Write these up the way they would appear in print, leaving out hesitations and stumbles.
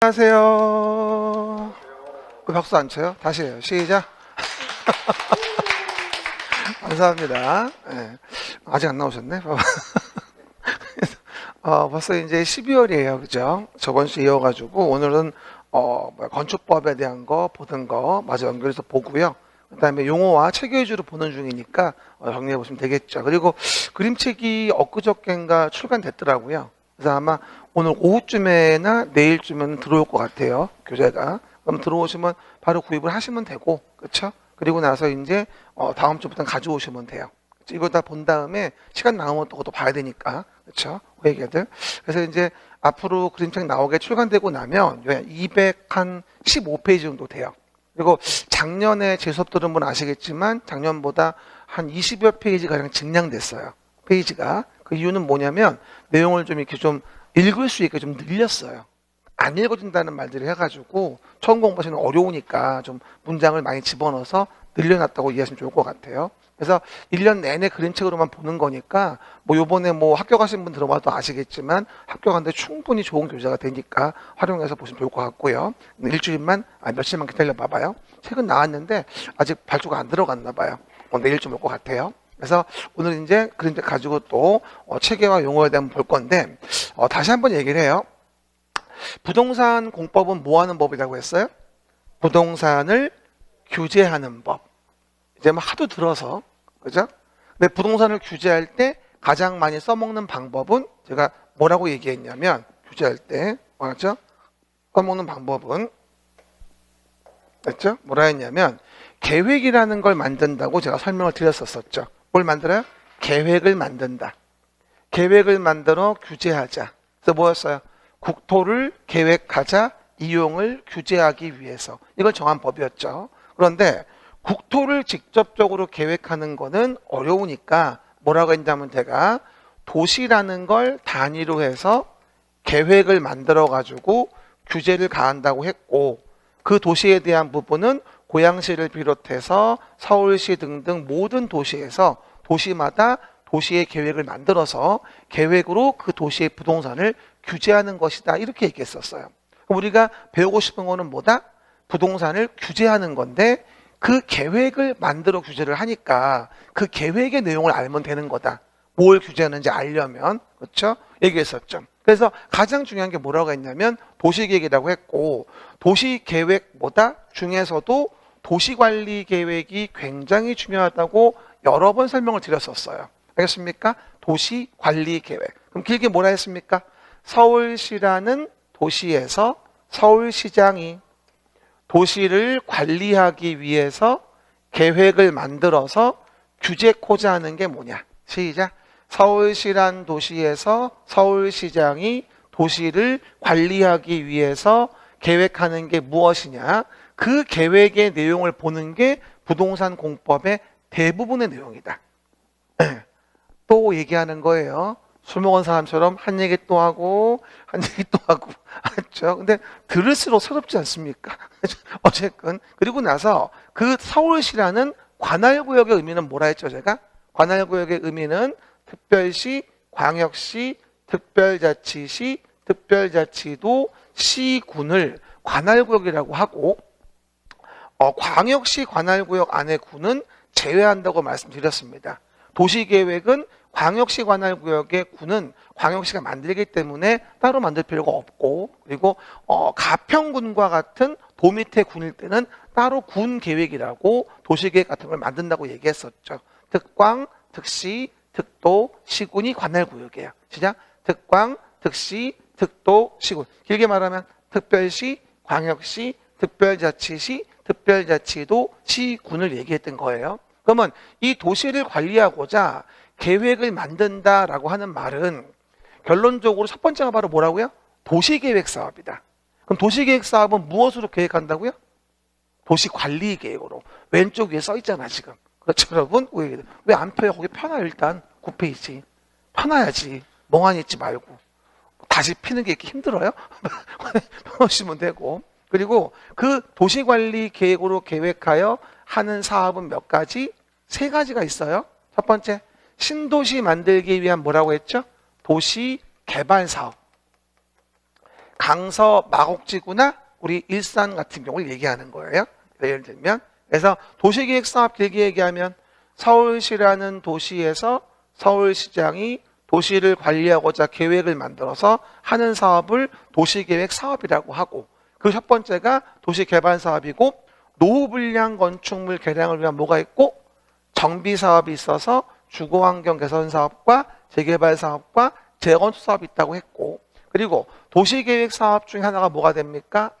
안녕하세요. 그 박수 안 쳐요? 다시 해요. 시작. 감사합니다. 네. 아직 안 나오셨네. 벌써 이제 12월이에요. 그죠? 저번 주 이어가지고 오늘은 건축법에 대한 거 보던 거 마저 연결해서 보고요. 그 다음에 용어와 체계 위주로 보는 중이니까 정리해 보시면 되겠죠. 그리고 그림책이 엊그저께인가 출간됐더라고요. 그래서 아마 오늘 오후쯤에나 내일쯤에는 들어올 것 같아요. 교재가. 그럼 들어오시면 바로 구입을 하시면 되고, 그렇죠? 그리고 나서 이제 다음 주부터 가져오시면 돼요. 이거 다 본 다음에 시간 남으면 또 그것도 봐야 되니까, 그렇죠? 그 얘기들. 그래서 이제 앞으로 그림책 나오게 출간되고 나면 215페이지 정도 돼요. 그리고 작년에 제 수업 들은 분 아시겠지만 작년보다 한 20여 페이지 가량 증량됐어요. 페이지가. 그 이유는 뭐냐면 내용을 좀 이렇게 좀 읽을 수 있게 좀 늘렸어요. 안 읽어진다는 말들을 해가지고 처음 공부하시는 어려우니까 좀 문장을 많이 집어넣어서 늘려놨다고 이해하시면 좋을 것 같아요. 그래서 1년 내내 그림책으로만 보는 거니까 뭐 요번에 뭐 학교 가신 분 들어봐도 아시겠지만 학교 갔는데 충분히 좋은 교재가 되니까 활용해서 보시면 좋을 것 같고요. 일주일만 며칠만 기다려 봐봐요. 책은 나왔는데 아직 발주가 안 들어갔나 봐요. 내일쯤 올 것 같아요. 그래서 오늘 이제 그림책 가지고 또 체계와 용어에 대한 볼 건데 다시 한번 얘기를 해요. 부동산 공법은 뭐 하는 법이라고 했어요? 부동산을 규제하는 법. 이제 뭐 하도 들어서, 그죠? 근데 부동산을 규제할 때 가장 많이 써먹는 방법은 제가 뭐라고 얘기했냐면, 규제할 때, 맞죠? 써먹는 방법은, 맞죠? 뭐라 했냐면, 계획이라는 걸 만든다고 제가 설명을 드렸었죠. 뭘 만들어요? 계획을 만든다. 계획을 만들어 규제하자. 그래서 뭐였어요? 국토를 계획하자, 이용을 규제하기 위해서. 이걸 정한 법이었죠. 그런데 국토를 직접적으로 계획하는 거는 어려우니까 뭐라고 했냐면 제가 도시라는 걸 단위로 해서 계획을 만들어 가지고 규제를 가한다고 했고, 그 도시에 대한 부분은 고양시를 비롯해서 서울시 등등 모든 도시에서 도시마다 도시의 계획을 만들어서 계획으로 그 도시의 부동산을 규제하는 것이다. 이렇게 얘기했었어요. 우리가 배우고 싶은 거는 뭐다? 부동산을 규제하는 건데 그 계획을 만들어 규제를 하니까 그 계획의 내용을 알면 되는 거다. 뭘 규제하는지 알려면. 그렇죠? 얘기했었죠. 그래서 가장 중요한 게 뭐라고 했냐면 도시계획이라고 했고, 도시계획보다 중에서도 도시관리계획이 굉장히 중요하다고 여러 번 설명을 드렸었어요. 알겠습니까? 도시관리계획. 그럼 길게 뭐라 했습니까? 서울시라는 도시에서 서울시장이 도시를 관리하기 위해서 계획을 만들어서 규제코자 하는 게 뭐냐? 시작. 서울시란 도시에서 서울시장이 도시를 관리하기 위해서 계획하는 게 무엇이냐? 그 계획의 내용을 보는 게 부동산 공법의 대부분의 내용이다. 또 얘기하는 거예요. 술 먹은 사람처럼 한 얘기 또 하고 한 얘기 또 하고 맞죠? 근데 들을수록 서럽지 않습니까? 어쨌건 그리고 나서 그 서울시라는 관할구역의 의미는 뭐라 했죠? 제가 관할구역의 의미는 특별시, 광역시, 특별자치시, 특별자치도, 시군을 관할구역이라고 하고 광역시 관할구역 안에 군은 제외한다고 말씀드렸습니다. 도시계획은 광역시 관할구역의 군은 광역시가 만들기 때문에 따로 만들 필요가 없고, 그리고 가평군과 같은 도 밑에 군일 때는 따로 군 계획이라고 도시계획 같은 걸 만든다고 얘기했었죠. 특광, 특시, 특도, 시군이 관할구역이에요. 시작. 특광, 특시, 특도, 시군. 길게 말하면 특별시, 광역시, 특별자치시, 특별자치도, 시군을 얘기했던 거예요. 그러면 이 도시를 관리하고자 계획을 만든다라고 하는 말은 결론적으로 첫 번째가 바로 뭐라고요? 도시계획 사업이다. 그럼 도시계획 사업은 무엇으로 계획한다고요? 도시관리계획으로. 왼쪽 위에 써 있잖아 지금. 그렇죠 여러분? 왜 안 펴요? 거기 펴놔요 일단. 9페이지. 펴놔야지. 멍하니 있지 말고. 다시 피는 게 이렇게 힘들어요? 펴놓으시면 되고. 그리고 그 도시관리계획으로 계획하여 하는 사업은 몇 가지? 3가지가 있어요. 첫 번째, 신도시 만들기 위한 뭐라고 했죠? 도시 개발 사업. 강서 마곡지구나 우리 일산 같은 경우를 얘기하는 거예요. 예를 들면 그래서 도시계획 사업 길게 얘기하면 서울시라는 도시에서 서울시장이 도시를 관리하고자 계획을 만들어서 하는 사업을 도시계획 사업이라고 하고, 그 첫 번째가 도시개발 사업이고, 노후불량 건축물 개량을 위한 뭐가 있고, 정비 사업이 있어서 주거환경 개선 사업과 재개발 사업과 재건축 사업이 있다고 했고, 그리고 도시계획 사업 중에 하나가 뭐가 됩니까?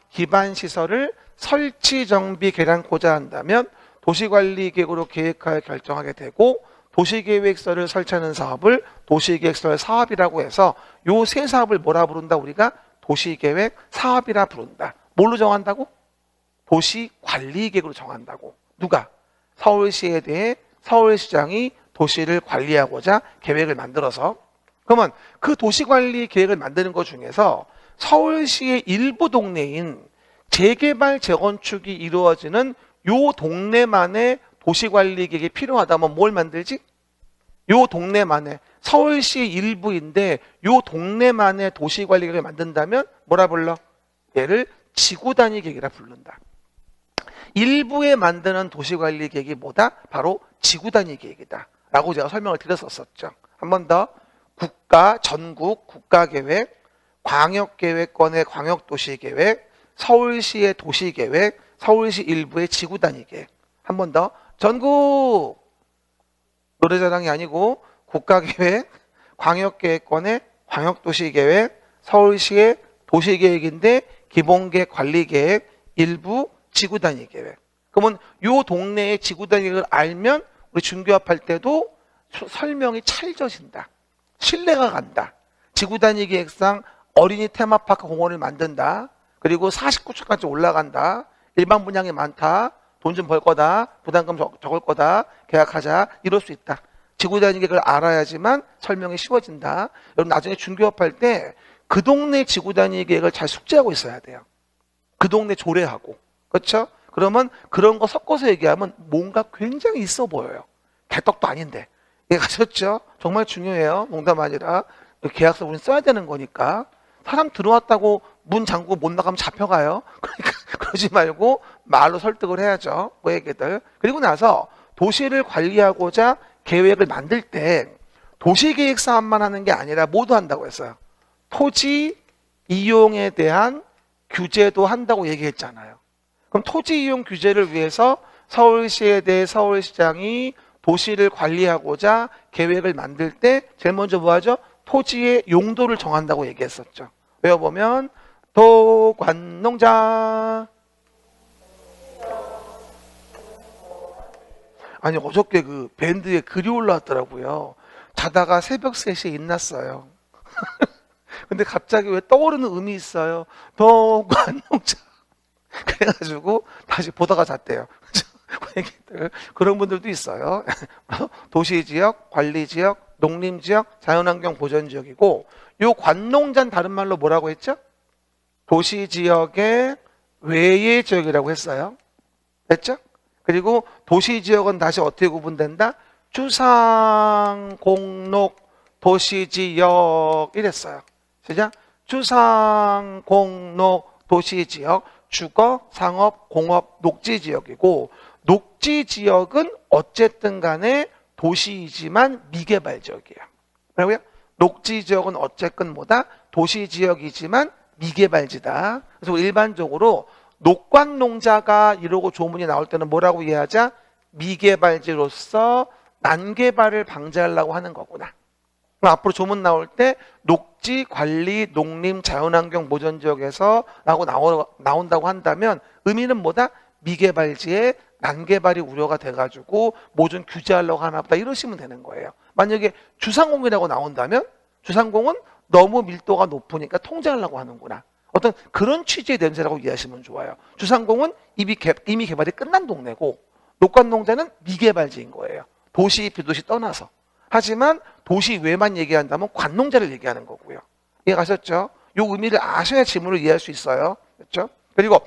기반시설을 설치, 정비, 개량코자 한다면 도시관리계획으로 계획하여 결정하게 되고, 도시계획서를 설치하는 사업을 도시계획설 사업이라고 해서 요 세 사업을 뭐라 부른다? 우리가 도시계획 사업이라 부른다. 뭘로 정한다고? 도시관리계획으로 정한다고. 누가? 서울시에 대해 서울시장이 도시를 관리하고자 계획을 만들어서. 그러면 그 도시관리 계획을 만드는 것 중에서 서울시의 일부 동네인 재개발 재건축이 이루어지는 요 동네만의 도시관리 계획이 필요하다면 뭘 만들지? 요 동네만의, 서울시의 일부인데 요 동네만의 도시관리 계획을 만든다면 뭐라 불러? 얘를 지구단위 계획이라 부른다. 일부에 만드는 도시관리 계획이 뭐다? 바로 지구단위 계획이다 라고 제가 설명을 드렸었죠. 한 번 더. 국가, 전국 국가계획, 광역계획권의 광역도시계획, 서울시의 도시계획, 서울시 일부의 지구단위 계획. 한 번 더. 전국 노래자랑이 아니고 국가계획, 광역계획권의 광역도시계획, 서울시의 도시계획인데 기본계획, 관리계획, 일부 지구단위 계획. 그러면 요 동네의 지구단위 계획을 알면 우리 중개업할 때도 설명이 찰져진다. 신뢰가 간다. 지구단위 계획상 어린이 테마파크 공원을 만든다. 그리고 49층까지 올라간다. 일반 분양이 많다. 돈 좀 벌 거다. 부담금 적을 거다. 계약하자. 이럴 수 있다. 지구단위 계획을 알아야지만 설명이 쉬워진다. 여러분 나중에 중개업할 때 그 동네 지구단위 계획을 잘 숙지하고 있어야 돼요. 그 동네 조례하고. 그렇죠? 그러면 그런 거 섞어서 얘기하면 뭔가 굉장히 있어 보여요. 개떡도 아닌데. 이해가셨죠? 정말 중요해요. 농담 아니라. 계약서 우리는 써야 되는 거니까. 사람 들어왔다고 문 잠그고 못 나가면 잡혀가요. 그러니까 그러지 말고 말로 설득을 해야죠. 그 얘기들. 그리고 나서 도시를 관리하고자 계획을 만들 때 도시계획 사업만 하는 게 아니라 뭐도 한다고 했어요. 토지 이용에 대한 규제도 한다고 얘기했잖아요. 그럼 토지 이용 규제를 위해서 서울시에 대해 서울시장이 도시를 관리하고자 계획을 만들 때 제일 먼저 뭐 하죠? 토지의 용도를 정한다고 얘기했었죠. 외워보면 도관농자. 아니 어저께 그 밴드에 글이 올라왔더라고요. 자다가 새벽 3시에 일어났어요. 근데 갑자기 왜 떠오르는 음이 있어요. 도관농자. 그래가지고 다시 보다가 잤대요. 그런 분들도 있어요. 도시지역, 관리지역, 농림지역, 자연환경 보전지역이고, 요 관농자는 다른 말로 뭐라고 했죠? 도시지역의 외의 지역이라고 했어요. 됐죠? 그리고 도시지역은 다시 어떻게 구분된다? 주상, 공록, 도시지역 이랬어요. 시작. 주상, 공록, 도시지역, 주거, 상업, 공업, 녹지지역이고, 녹지지역은 어쨌든 간에 도시이지만 미개발 지역이에요. 뭐라고요? 녹지지역은 어쨌든 뭐다? 도시지역이지만 미개발지다. 그래서 일반적으로 녹광농자가 이러고 조문이 나올 때는 뭐라고 이해하자? 미개발지로서 난개발을 방지하려고 하는 거구나. 그럼 앞으로 조문 나올 때 녹지, 관리, 농림, 자연환경 보전지역에서 라고 나온다고 한다면 의미는 뭐다? 미개발지에 난개발이 우려가 돼가지고 뭐 좀 규제하려고 하나 보다 이러시면 되는 거예요. 만약에 주상공이라고 나온다면 주상공은 너무 밀도가 높으니까 통제하려고 하는구나. 어떤 그런 취지의 냄새라고 이해하시면 좋아요. 주상공은 이미 개발이 끝난 동네고 녹관농자는 미개발지인 거예요. 도시, 비도시 떠나서. 하지만 도시 외만 얘기한다면 관농자를 얘기하는 거고요. 이해가셨죠? 이 의미를 아셔야 지문을 이해할 수 있어요. 그렇죠? 그리고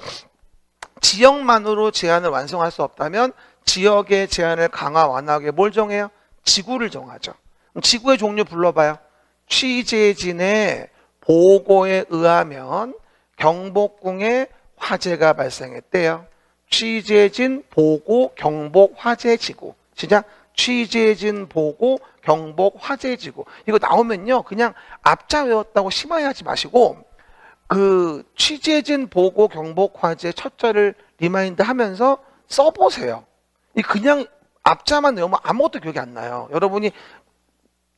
지역만으로 제한을 완성할 수 없다면 지역의 제한을 강화 완화하게 뭘 정해요? 지구를 정하죠. 지구의 종류 불러봐요. 취재진의 보고에 의하면 경복궁에 화재가 발생했대요. 취재진 보고 경복 화재지구. 시작. 취재진 보고 경복 화재지구. 이거 나오면요, 그냥 앞자 외웠다고 심하게 마시고 그 취재진 보고 경복 화재 첫 절을 리마인드 하면서 써보세요. 이 그냥 앞자만 외우면 아무것도 기억이 안 나요. 여러분이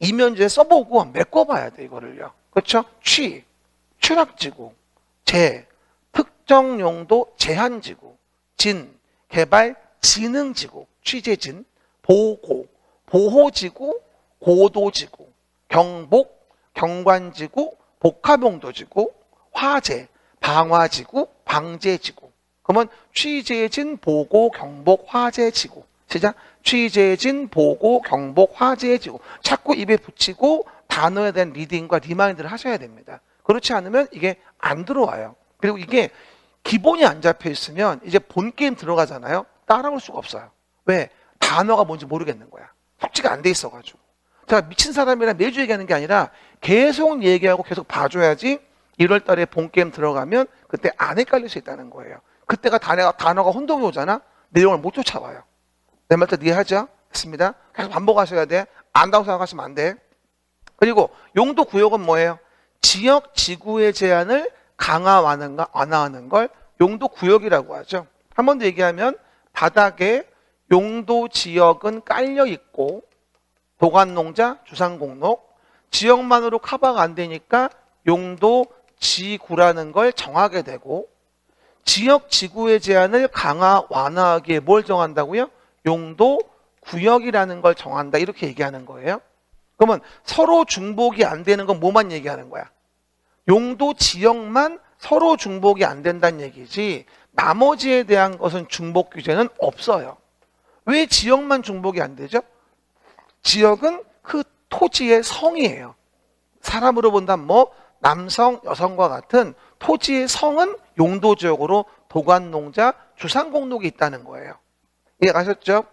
이면지에 써보고 메꿔봐야 돼, 이거를요. 그렇죠? 취락지구, 특정 용도 제한지구, 개발 진흥지구, 취재진, 보호지구, 고도지구, 경복, 경관지구, 복합용도지구, 화재, 방화지구, 방제지구. 그러면 취재진, 보고, 경복, 화재지구. 시작. 취재진, 보고, 경복, 화재지구. 자꾸 입에 붙이고 단어에 대한 리딩과 리마인드를 하셔야 됩니다. 그렇지 않으면 이게 안 들어와요. 그리고 이게 기본이 안 잡혀 있으면 이제 본 게임 들어가잖아요. 따라올 수가 없어요. 왜? 단어가 뭔지 모르겠는 거야. 숙지가 안 돼 있어가지고. 제가 미친 사람이라 매주 얘기하는 게 아니라 계속 얘기하고 계속 봐줘야지 1월 달에 본 게임 들어가면 그때 안 헷갈릴 수 있다는 거예요. 그때가 단어가 혼동이 오잖아? 내용을 못 쫓아와요. 내 말 때 이해하죠? 됐습니다. 계속 반복하셔야 돼. 안다고 생각하시면 안 돼. 그리고 용도 구역은 뭐예요? 지역 지구의 제한을 완화하는 걸 용도 구역이라고 하죠. 한 번 더 얘기하면 바닥에 용도 지역은 깔려 있고 도관농자, 주상공록, 지역만으로 커버가 안 되니까 용도 지구라는 걸 정하게 되고 지역 지구의 제한을 완화하기에 뭘 정한다고요? 용도 구역이라는 걸 정한다, 이렇게 얘기하는 거예요. 그러면 서로 중복이 안 되는 건 뭐만 얘기하는 거야? 용도 지역만 서로 중복이 안 된다는 얘기지 나머지에 대한 것은 중복 규제는 없어요. 왜 지역만 중복이 안 되죠? 지역은 그 토지의 성이에요. 사람으로 본다면 남성, 여성과 같은 토지의 성은 용도지역으로 도관농자, 주상공록이 있다는 거예요. 이해가셨죠?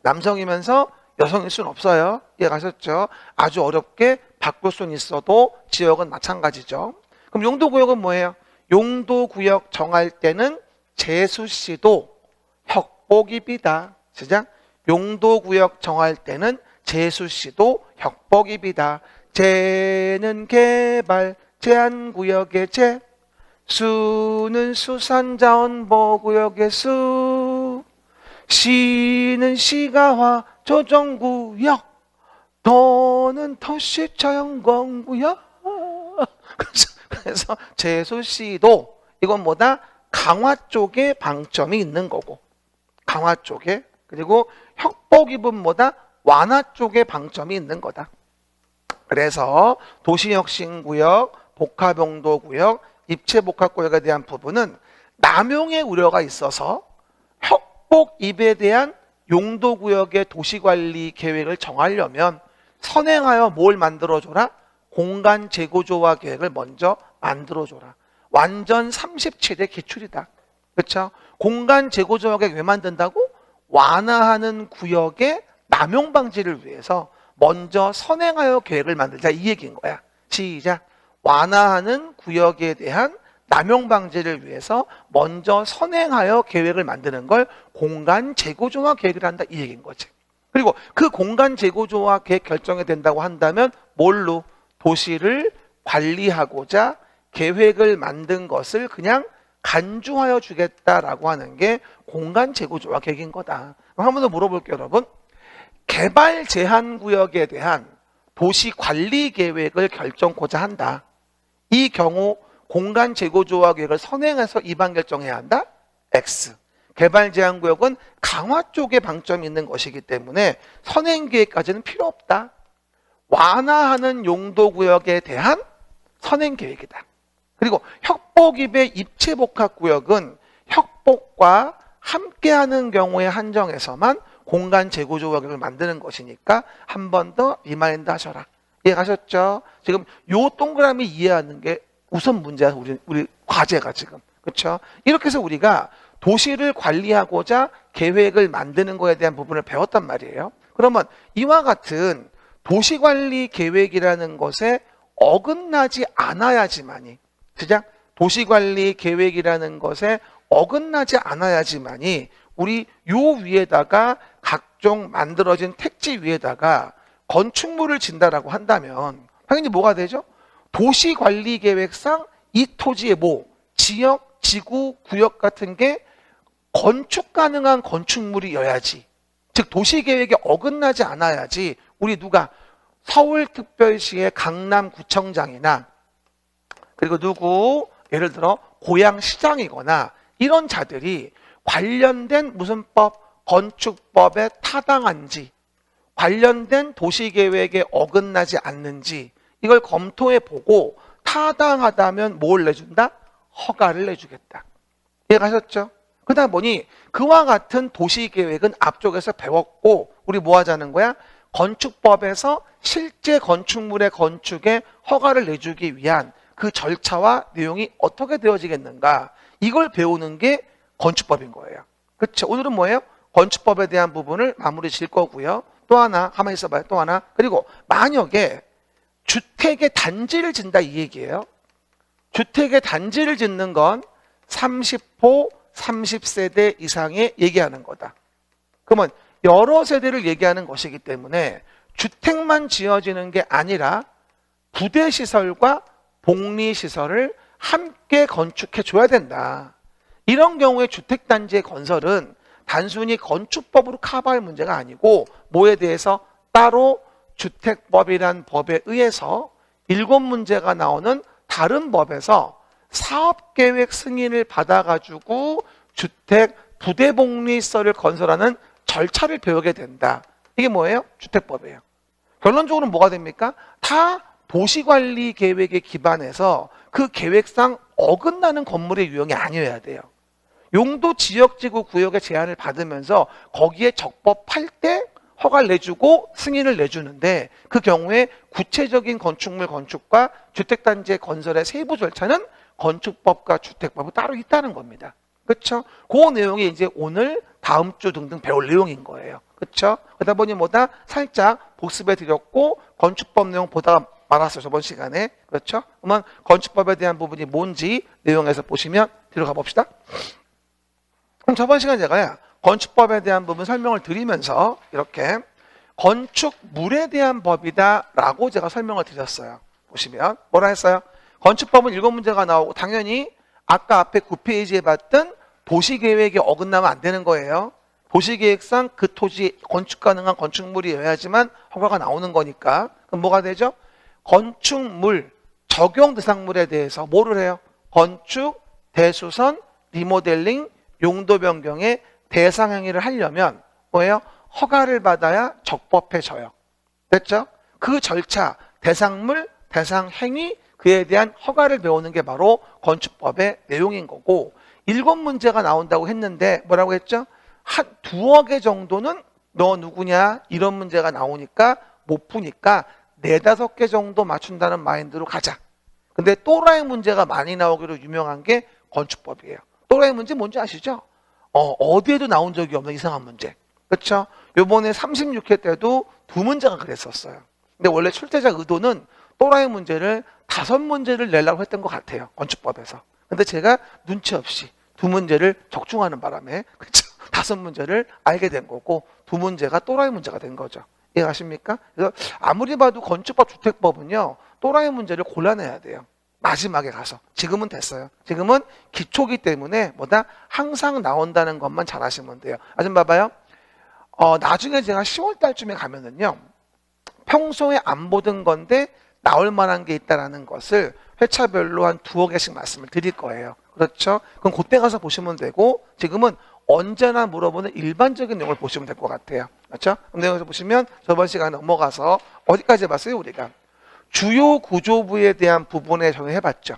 남성이면서 여성일 수는 없어요. 이해가셨죠? 아주 어렵게 바꿀 수는 있어도 지역은 마찬가지죠. 그럼 용도구역은 뭐예요? 용도구역 정할 때는 제수시도 혁복입이다. 시작. 용도구역 정할 때는 제수시도 혁복입이다. 제는 개발 제한구역의 제, 수는 수산자원보호구역의 수, 시는 시가화 조정구역, 도는 도시자연광구역. 그래서 제수시도 이건 뭐다? 강화 쪽에 방점이 있는 거고, 강화 쪽에. 그리고 혁복입은 뭐다? 완화 쪽에 방점이 있는 거다. 그래서 도시혁신구역, 복합용도구역, 입체복합구역에 대한 부분은 남용의 우려가 있어서 혁복입에 대한 용도구역의 도시관리 계획을 정하려면 선행하여 뭘 만들어줘라? 공간 재구조화 계획을 먼저 만들어줘라. 완전 37의 기출이다. 그렇죠? 공간 재구조화 계획 왜 만든다고? 완화하는 구역의 남용 방지를 위해서 먼저 선행하여 계획을 만들자, 이 얘기인 거야. 시작. 완화하는 구역에 대한 남용 방지를 위해서 먼저 선행하여 계획을 만드는 걸 공간 재구조화 계획을 한다, 이 얘기인 거지. 그리고 그 공간 재구조화 계획 결정이 된다고 한다면 뭘로? 도시를 관리하고자 계획을 만든 것을 그냥 간주하여 주겠다라고 하는 게 공간 재구조화 계획인 거다. 그럼 한 번 더 물어볼게요, 여러분. 개발 제한 구역에 대한 도시 관리 계획을 결정코자 한다. 이 경우 공간 재구조화 계획을 선행해서 입안 결정해야 한다. X. 개발 제한 구역은 강화 쪽에 방점이 있는 것이기 때문에 선행 계획까지는 필요 없다. 완화하는 용도 구역에 대한 선행 계획이다. 그리고 혁복입의 입체복합구역은 혁복과 함께하는 경우에 한정해서만 공간 재구조화 계획을 만드는 것이니까 한 번 더 리마인드 하셔라. 이해가셨죠? 지금 요 동그라미 이해하는 게 우선 문제야, 우리 과제가 지금. 그렇죠? 이렇게 해서 우리가 도시를 관리하고자 계획을 만드는 거에 대한 부분을 배웠단 말이에요. 그러면 이와 같은 도시관리 계획이라는 것의 어긋나지 않아야지만이, 그죠? 도시관리 계획이라는 것에 어긋나지 않아야지만이 우리 요 위에다가 각종 만들어진 택지 위에다가 건축물을 진다라고 한다면 당연히 뭐가 되죠? 도시관리계획상 이 토지의 뭐 지역, 지구, 구역 같은 게 건축 가능한 건축물이어야지, 즉 도시계획에 어긋나지 않아야지 우리 누가 서울특별시의 강남구청장이나 그리고 누구 예를 들어 고양시장이거나 이런 자들이 관련된 무슨 법, 건축법에 타당한지, 관련된 도시계획에 어긋나지 않는지 이걸 검토해 보고 타당하다면 뭘 내준다? 허가를 내주겠다. 이해가셨죠? 그러다 보니 그와 같은 도시계획은 앞쪽에서 배웠고 우리 뭐 하자는 거야? 건축법에서 실제 건축물의 건축에 허가를 내주기 위한 그 절차와 내용이 어떻게 되어지겠는가, 이걸 배우는 게 건축법인 거예요. 그렇죠? 오늘은 뭐예요? 건축법에 대한 부분을 마무리 질 거고요. 또 하나 가만히 있어봐요. 또 하나. 그리고 만약에 주택의 단지를 짓는다 이 얘기예요. 주택의 단지를 짓는 건 30호 30세대 이상에 얘기하는 거다. 그러면 여러 세대를 얘기하는 것이기 때문에 주택만 지어지는 게 아니라 부대시설과 복리시설을 함께 건축해 줘야 된다. 이런 경우에 주택단지의 건설은 단순히 건축법으로 커버할 문제가 아니고 뭐에 대해서 따로 주택법이란 법에 의해서 7문제가 나오는 다른 법에서 사업계획 승인을 받아가지고 주택 부대복리시설을 건설하는 절차를 배우게 된다. 이게 뭐예요? 주택법이에요. 결론적으로 뭐가 됩니까? 다 도시관리 계획에 기반해서 그 계획상 어긋나는 건물의 유형이 아니어야 돼요. 용도 지역지구 구역의 제한을 받으면서 거기에 적법할 때 허가를 내주고 승인을 내주는데 그 경우에 구체적인 건축물 건축과 주택단지의 건설의 세부 절차는 건축법과 주택법이 따로 있다는 겁니다. 그렇죠? 그 내용이 이제 오늘 다음 주 등등 배울 내용인 거예요. 그렇죠? 그러다 보니 뭐다 살짝 복습해 드렸고 건축법 내용 보다가 말았어요. 저번 시간에. 그렇죠? 그러면 건축법에 대한 부분이 뭔지 내용에서 보시면 들어가 봅시다. 그럼 저번 시간에 제가 건축법에 대한 부분 설명을 드리면서 이렇게 건축물에 대한 법이다 라고 제가 설명을 드렸어요. 보시면 뭐라 했어요? 건축법은 7문제가 나오고 당연히 아까 앞에 9페이지에 봤던 도시계획에 어긋나면 안 되는 거예요. 도시계획상 그 토지 건축 가능한 건축물이어야지만 허가가 나오는 거니까. 그럼 뭐가 되죠? 건축물, 적용 대상물에 대해서 뭐를 해요? 건축, 대수선, 리모델링, 용도 변경의 대상 행위를 하려면 뭐예요? 허가를 받아야 적법해져요. 됐죠? 그 절차, 대상물, 대상 행위, 그에 대한 허가를 배우는 게 바로 건축법의 내용인 거고 7문제가 나온다고 했는데 뭐라고 했죠? 한 2개 정도는 너 누구냐? 이런 문제가 나오니까 못 푸니까 4-5개 정도 맞춘다는 마인드로 가자. 근데 또라이 문제가 많이 나오기로 유명한 게 건축법이에요. 또라이 문제 뭔지 아시죠? 어디에도 나온 적이 없는 이상한 문제. 그렇죠? 요번에 36회 때도 2문제가 그랬었어요. 근데 원래 출제자 의도는 또라이 문제를 5문제를 내려고 했던 것 같아요. 건축법에서. 근데 제가 눈치 없이 2문제를 적중하는 바람에 그렇죠? 5문제를 알게 된 거고 2문제가 또라이 문제가 된 거죠. 이해가십니까? 그래서 아무리 봐도 건축법, 주택법은요. 또라이 문제를 골라내야 돼요. 마지막에 가서. 지금은 됐어요. 지금은 기초기 때문에 뭐다? 항상 나온다는 것만 잘 아시면 돼요. 좀 봐봐요. 나중에 제가 10월 달쯤에 가면은요. 평소에 안 보던 건데 나올 만한 게 있다는 것을 회차별로 한 2개씩 말씀을 드릴 거예요. 그렇죠? 그럼 그때 가서 보시면 되고 지금은 언제나 물어보는 일반적인 내용을 보시면 될 것 같아요. 그렇죠? 그럼 내용에서 보시면 저번 시간에 넘어가서 어디까지 봤어요? 우리가 주요 구조부에 대한 부분에 정의해봤죠.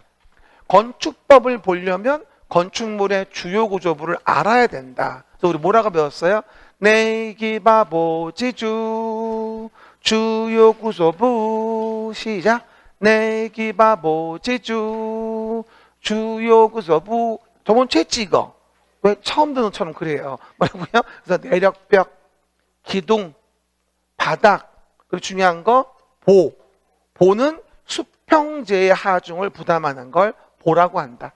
건축법을 보려면 건축물의 주요 구조부를 알아야 된다. 그래서 우리 뭐라고 배웠어요? 내기바보지주 주요 구조부 시작. 내기바보지주 주요 구조부. 저번 최지 이거 왜 처음 듣는 것처럼 그래요. 뭐라고요? 그래서 내력벽, 기둥, 바닥, 그리고 중요한 거 보는 숲 형제의 하중을 부담하는 걸 보라고 한다.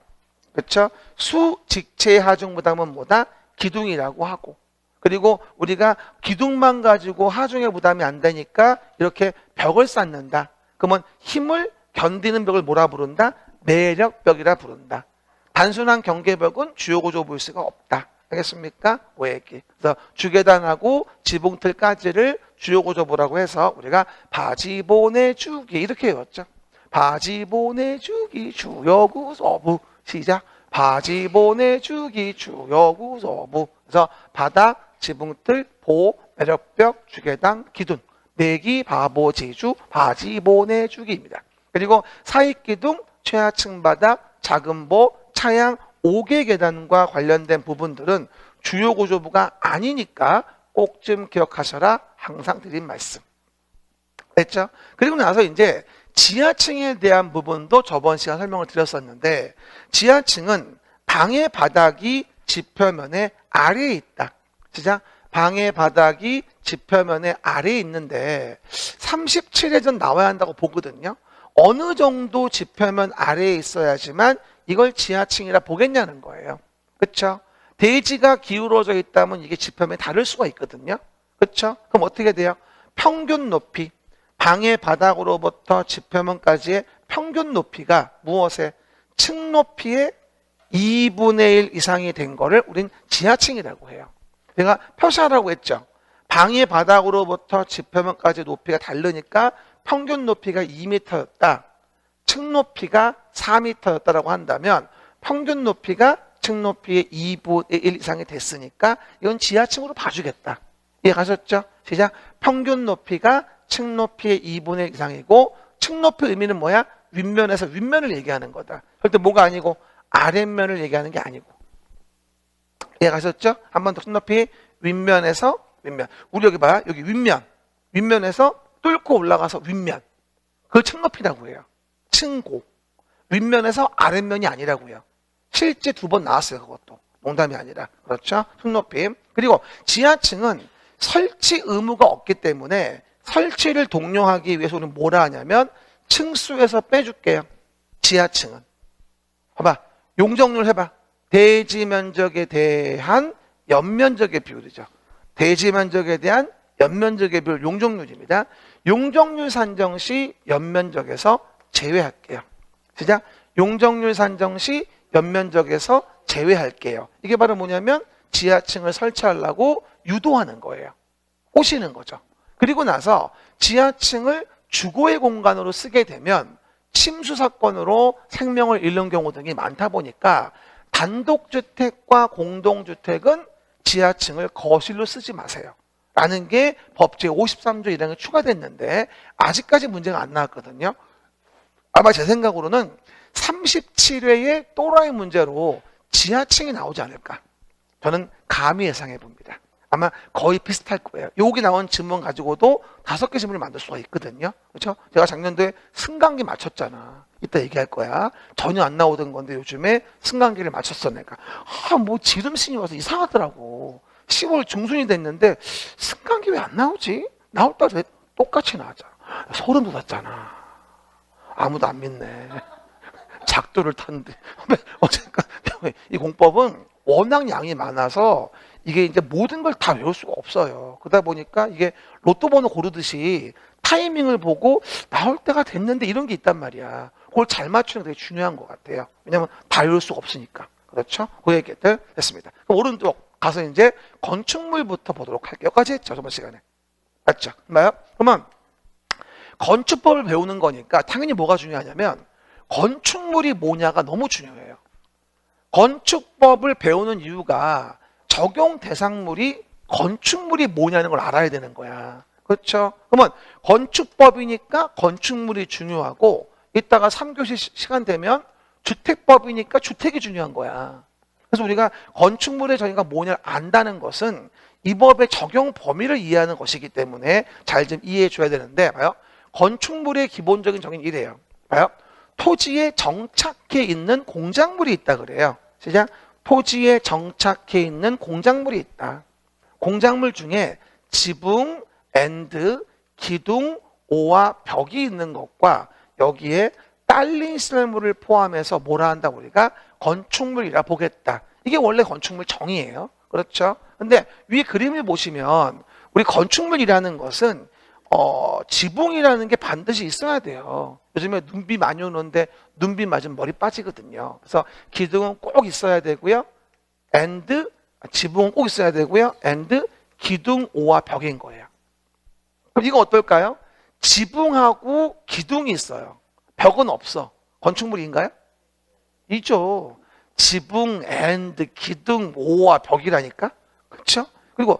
그렇죠? 수 직체의 하중 부담은 뭐다? 기둥이라고 하고, 그리고 우리가 기둥만 가지고 하중의 부담이 안 되니까 이렇게 벽을 쌓는다. 그러면 힘을 견디는 벽을 뭐라 부른다? 매력벽이라 부른다. 단순한 경계벽은 주요 구조 볼 수가 없다. 알겠습니까? 그 얘기. 그래서 주계단하고 지붕틀까지를 주요 구조부라고 해서 우리가 바지 보내주기 이렇게 외웠죠. 바지 보내주기 주요 구조부. 시작. 바지 보내주기 주요 구조부. 그래서 바닥, 지붕틀, 보, 매력벽, 주계단, 기둥. 내기, 바보, 지주, 바지 보내주기입니다. 그리고 사익기둥, 최하층 바닥, 작은 보, 차양, 5개 계단과 관련된 부분들은 주요 구조부가 아니니까 꼭 좀 기억하셔라. 항상 드린 말씀. 됐죠? 그리고 나서 이제 지하층에 대한 부분도 저번 시간 설명을 드렸었는데, 지하층은 방의 바닥이 지표면의 아래에 있다. 진짜 방의 바닥이 지표면의 아래에 있는데 37회전 나와야 한다고 보거든요. 어느 정도 지표면 아래에 있어야지만 이걸 지하층이라 보겠냐는 거예요. 그렇죠? 대지가 기울어져 있다면 이게 지표면이 다를 수가 있거든요. 그렇죠? 그럼 어떻게 돼요? 평균 높이, 방의 바닥으로부터 지표면까지의 평균 높이가 무엇에? 층 높이의 2분의 1 이상이 된 거를 우린 지하층이라고 해요. 내가 표시하라고 했죠. 방의 바닥으로부터 지표면까지 높이가 다르니까 평균 높이가 2m였다. 층 높이가 4m였다라고 한다면 평균 높이가 층 높이의 2분의 1 이상이 됐으니까 이건 지하층으로 봐주겠다. 이해가셨죠? 시작. 평균 높이가 층 높이의 2분의 1 이상이고, 층 높이 의미는 뭐야? 윗면에서 윗면을 얘기하는 거다. 절대 뭐가 아니고 아랫면을 얘기하는 게 아니고. 이해가셨죠? 한 번 더. 층 높이 윗면에서 윗면. 우리 여기 봐요. 여기 윗면. 윗면에서 뚫고 올라가서 윗면. 그걸 층 높이라고 해요. 층고. 윗면에서 아랫면이 아니라고 해요. 실제 2번 나왔어요. 그것도. 농담이 아니라. 그렇죠? 층 높이. 그리고 지하층은 설치 의무가 없기 때문에 설치를 독려하기 위해서 우리는 뭐라 하냐면 층수에서 빼줄게요. 지하층은. 봐봐. 용적률 해봐. 대지 면적에 대한 연면적의 비율이죠. 대지 면적에 대한 연면적의 비율 용적률입니다. 용적률 산정 시 연면적에서 제외할게요. 시작. 용적률 산정 시 연면적에서 제외할게요. 이게 바로 뭐냐면 지하층을 설치하려고 유도하는 거예요. 꼬시는 거죠. 그리고 나서 지하층을 주거의 공간으로 쓰게 되면 침수 사건으로 생명을 잃는 경우 등이 많다 보니까 단독주택과 공동주택은 지하층을 거실로 쓰지 마세요. 라는 게 법 제53조 1항에 추가됐는데 아직까지 문제가 안 나왔거든요. 아마 제 생각으로는 37회의 또라이 문제로 지하층이 나오지 않을까. 저는 감히 예상해 봅니다. 아마 거의 비슷할 거예요. 여기 나온 질문 가지고도 5개 질문을 만들 수가 있거든요. 그렇죠? 제가 작년도에 승강기 맞췄잖아. 이따 얘기할 거야. 전혀 안 나오던 건데 요즘에 승강기를 맞췄어 내가. 뭐 지름신이 와서 이상하더라고. 10월 중순이 됐는데 승강기 왜 안 나오지? 나올 때 똑같이 나왔잖아. 소름 돋았잖아. 아무도 안 믿네. 작두를 탔는데. 어쨌든 이 공법은 워낙 양이 많아서 이게 이제 모든 걸 다 외울 수가 없어요. 그러다 보니까 이게 로또 번호 고르듯이 타이밍을 보고 나올 때가 됐는데 이런 게 있단 말이야. 그걸 잘 맞추는 게 되게 중요한 것 같아요. 왜냐면 다 외울 수가 없으니까. 그렇죠? 그 얘기들 했습니다. 그럼 오른쪽 가서 이제 건축물부터 보도록 할게요. 여기까지 했죠, 저번 시간에. 맞죠? 맞나요? 그러면 건축법을 배우는 거니까 당연히 뭐가 중요하냐면 건축물이 뭐냐가 너무 중요해요. 건축법을 배우는 이유가 적용 대상물이 건축물이 뭐냐는 걸 알아야 되는 거야. 그렇죠? 그러면 건축법이니까 건축물이 중요하고 이따가 3교시 시간 되면 주택법이니까 주택이 중요한 거야. 그래서 우리가 건축물의 정의가 뭐냐를 안다는 것은 이 법의 적용 범위를 이해하는 것이기 때문에 잘 좀 이해해 줘야 되는데, 봐요. 건축물의 기본적인 정의는 이래요. 봐요. 토지에 정착해 있는 공작물이 있다 그래요. 시작. 토지에 정착해 있는 공작물이 있다. 공작물 중에 지붕, 엔드, 기둥, 오와 벽이 있는 것과 여기에 딸린 시설물을 포함해서 뭐라 한다 우리가 건축물이라 보겠다. 이게 원래 건축물 정의예요. 그렇죠? 근데 위 그림을 보시면 우리 건축물이라는 것은 지붕이라는 게 반드시 있어야 돼요. 요즘에 눈비 많이 오는데 눈비 맞으면 머리 빠지거든요. 그래서 기둥은 꼭 있어야 되고요. 지붕은 꼭 있어야 되고요. 기둥, 오와 벽인 거예요. 그럼 이거 어떨까요? 지붕하고 기둥이 있어요. 벽은 없어. 건축물인가요? 있죠. 지붕, 기둥, 오와 벽이라니까. 그렇죠? 그리고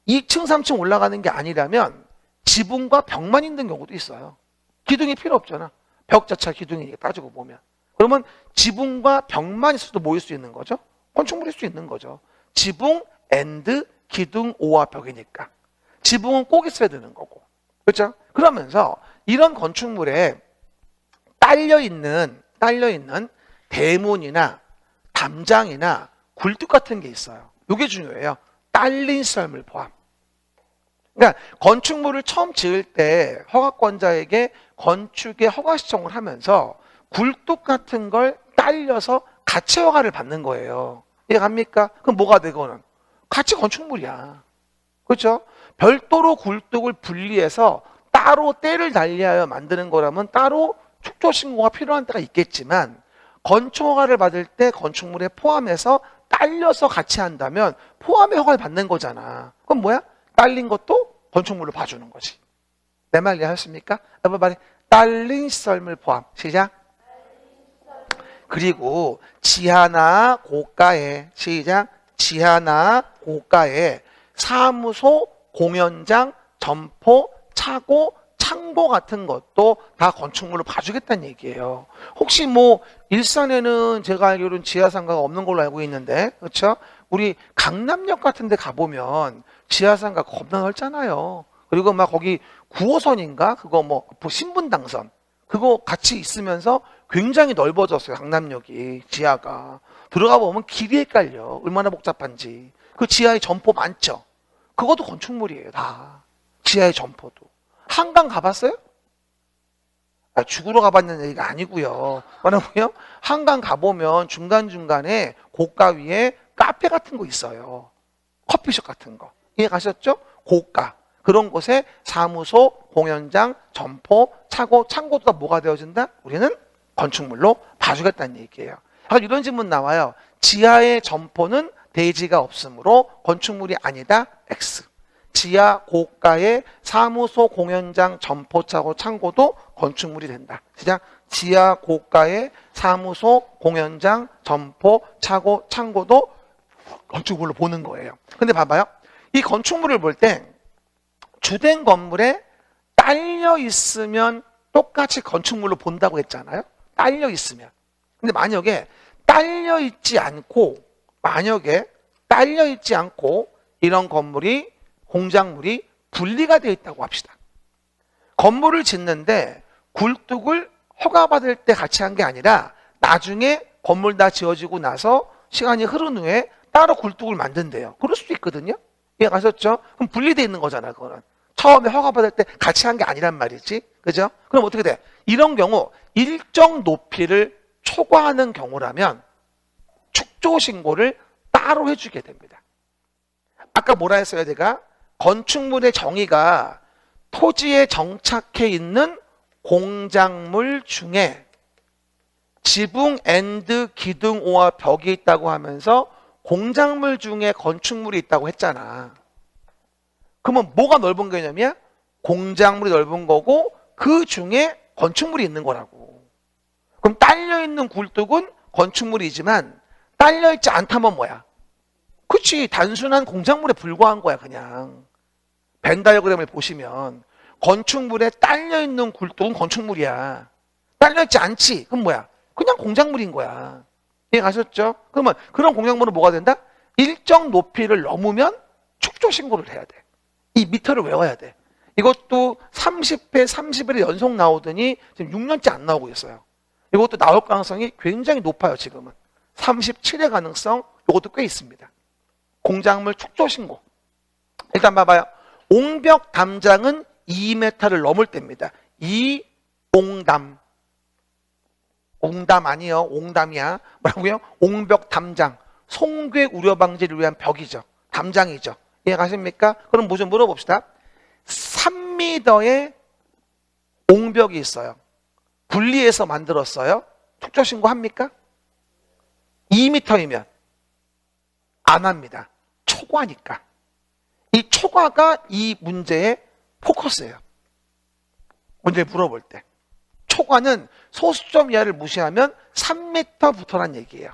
2층, 3층 올라가는 게 아니라면 지붕과 벽만 있는 경우도 있어요. 기둥이 필요 없잖아. 벽 자체가 기둥이니까 따지고 보면. 그러면 지붕과 벽만 있어도 모일 수 있는 거죠. 건축물일 수 있는 거죠. 지붕, 기둥, 오와 벽이니까. 지붕은 꼭 있어야 되는 거고. 그렇죠? 그러면서 이런 건축물에 딸려있는 대문이나 담장이나 굴뚝 같은 게 있어요. 이게 중요해요. 딸린 시설물 포함. 그러니까 건축물을 처음 지을 때 허가권자에게 건축의 허가 신청을 하면서 굴뚝 같은 걸 딸려서 가치 허가를 받는 거예요. 이해갑니까? 그럼 뭐가 되고는? 가치 건축물이야. 그렇죠? 별도로 굴뚝을 분리해서 따로 때를 달리하여 만드는 거라면 따로 축조 신고가 필요한 때가 있겠지만 건축 허가를 받을 때 건축물에 포함해서 딸려서 같이 한다면 포함의 허가를 받는 거잖아. 그럼 뭐야? 딸린 것도 건축물로 봐주는 거지. 내 말 이해하셨습니까? everybody. 딸린 시설물 포함. 시작. 그리고 지하나 고가에 시작. 지하나 고가에 사무소, 공연장, 점포, 차고, 창고 같은 것도 다 건축물로 봐주겠다는 얘기예요. 혹시 뭐 일산에는 제가 알기로는 지하상가가 없는 걸로 알고 있는데, 그렇죠? 우리 강남역 같은 데 가보면 지하상가 겁나 넓잖아요. 그리고 막 거기 9호선인가? 그거 뭐 신분당선 그거 같이 있으면서 굉장히 넓어졌어요. 강남역이 지하가. 들어가 보면 길이 헷갈려. 얼마나 복잡한지. 그 지하에 점포 많죠? 그것도 건축물이에요. 다. 지하의 점포도. 한강 가봤어요? 죽으러 가봤는 얘기가 아니고요. 뭐라고요? 한강 가보면 중간중간에 고가 위에 카페 같은 거 있어요. 커피숍 같은 거. 이해 가셨죠? 고가. 그런 곳에 사무소, 공연장, 점포, 차고, 창고도 다 뭐가 되어진다? 우리는 건축물로 봐주겠다는 얘기예요. 이런 질문 나와요. 지하의 점포는 대지가 없으므로 건축물이 아니다. X. 지하 고가의 사무소, 공연장, 점포, 차고, 창고도 건축물이 된다. 시작. 지하 고가의 사무소, 공연장, 점포, 차고, 창고도 건축물로 보는 거예요. 근데 봐봐요. 이 건축물을 볼 때 주된 건물에 딸려 있으면 똑같이 건축물로 본다고 했잖아요. 딸려 있으면. 근데 만약에 딸려 있지 않고 이런 건물이 공작물이 분리가 되어 있다고 합시다. 건물을 짓는데 굴뚝을 허가받을 때 같이 한 게 아니라 나중에 건물 다 지어지고 나서 시간이 흐른 후에 따로 굴뚝을 만든대요. 그럴 수도 있거든요. 이해가셨죠? 그럼 분리되어 있는 거잖아. 그거는 처음에 허가받을 때 같이 한 게 아니란 말이지. 그죠? 그럼 어떻게 돼? 이런 경우 일정 높이를 초과하는 경우라면 축조 신고를 따로 해주게 됩니다. 아까 뭐라 했어요? 제가 건축물의 정의가 토지에 정착해 있는 공작물 중에 지붕, 기둥, 오와 벽이 있다고 하면서 공작물 중에 건축물이 있다고 했잖아. 그러면 뭐가 넓은 개념이야? 공작물이 넓은 거고 그 중에 건축물이 있는 거라고. 그럼 딸려있는 굴뚝은 건축물이지만 딸려있지 않다면 뭐야? 그치, 단순한 공작물에 불과한 거야. 그냥 벤 다이어그램을 보시면 건축물에 딸려있는 굴뚝은 건축물이야. 딸려있지 않지? 그럼 뭐야? 그냥 공작물인 거야. 이해 가셨죠? 그러면 그런 공작물은 뭐가 된다? 일정 높이를 넘으면 축조 신고를 해야 돼. 이 미터를 외워야 돼. 이것도 30회, 30일에 연속 나오더니 지금 6년째 안 나오고 있어요. 이것도 나올 가능성이 굉장히 높아요. 지금은 37회 가능성 이것도 꽤 있습니다. 공작물 축조 신고. 일단 봐봐요. 옹벽 담장은 2m를 넘을 때입니다. 이옹담. 옹담 아니요. 옹담이야. 뭐라고요? 옹벽 담장. 송괴 우려 방지를 위한 벽이죠. 담장이죠. 이해가십니까? 그럼 뭐 좀 물어봅시다. 3m의 옹벽이 있어요. 분리해서 만들었어요. 특조 신고합니까? 2m이면 안 합니다. 초과니까. 이 초과가 이 문제의 포커스예요. 문제 물어볼 때. 초과는 소수점 이하를 무시하면 3m부터란 얘기예요.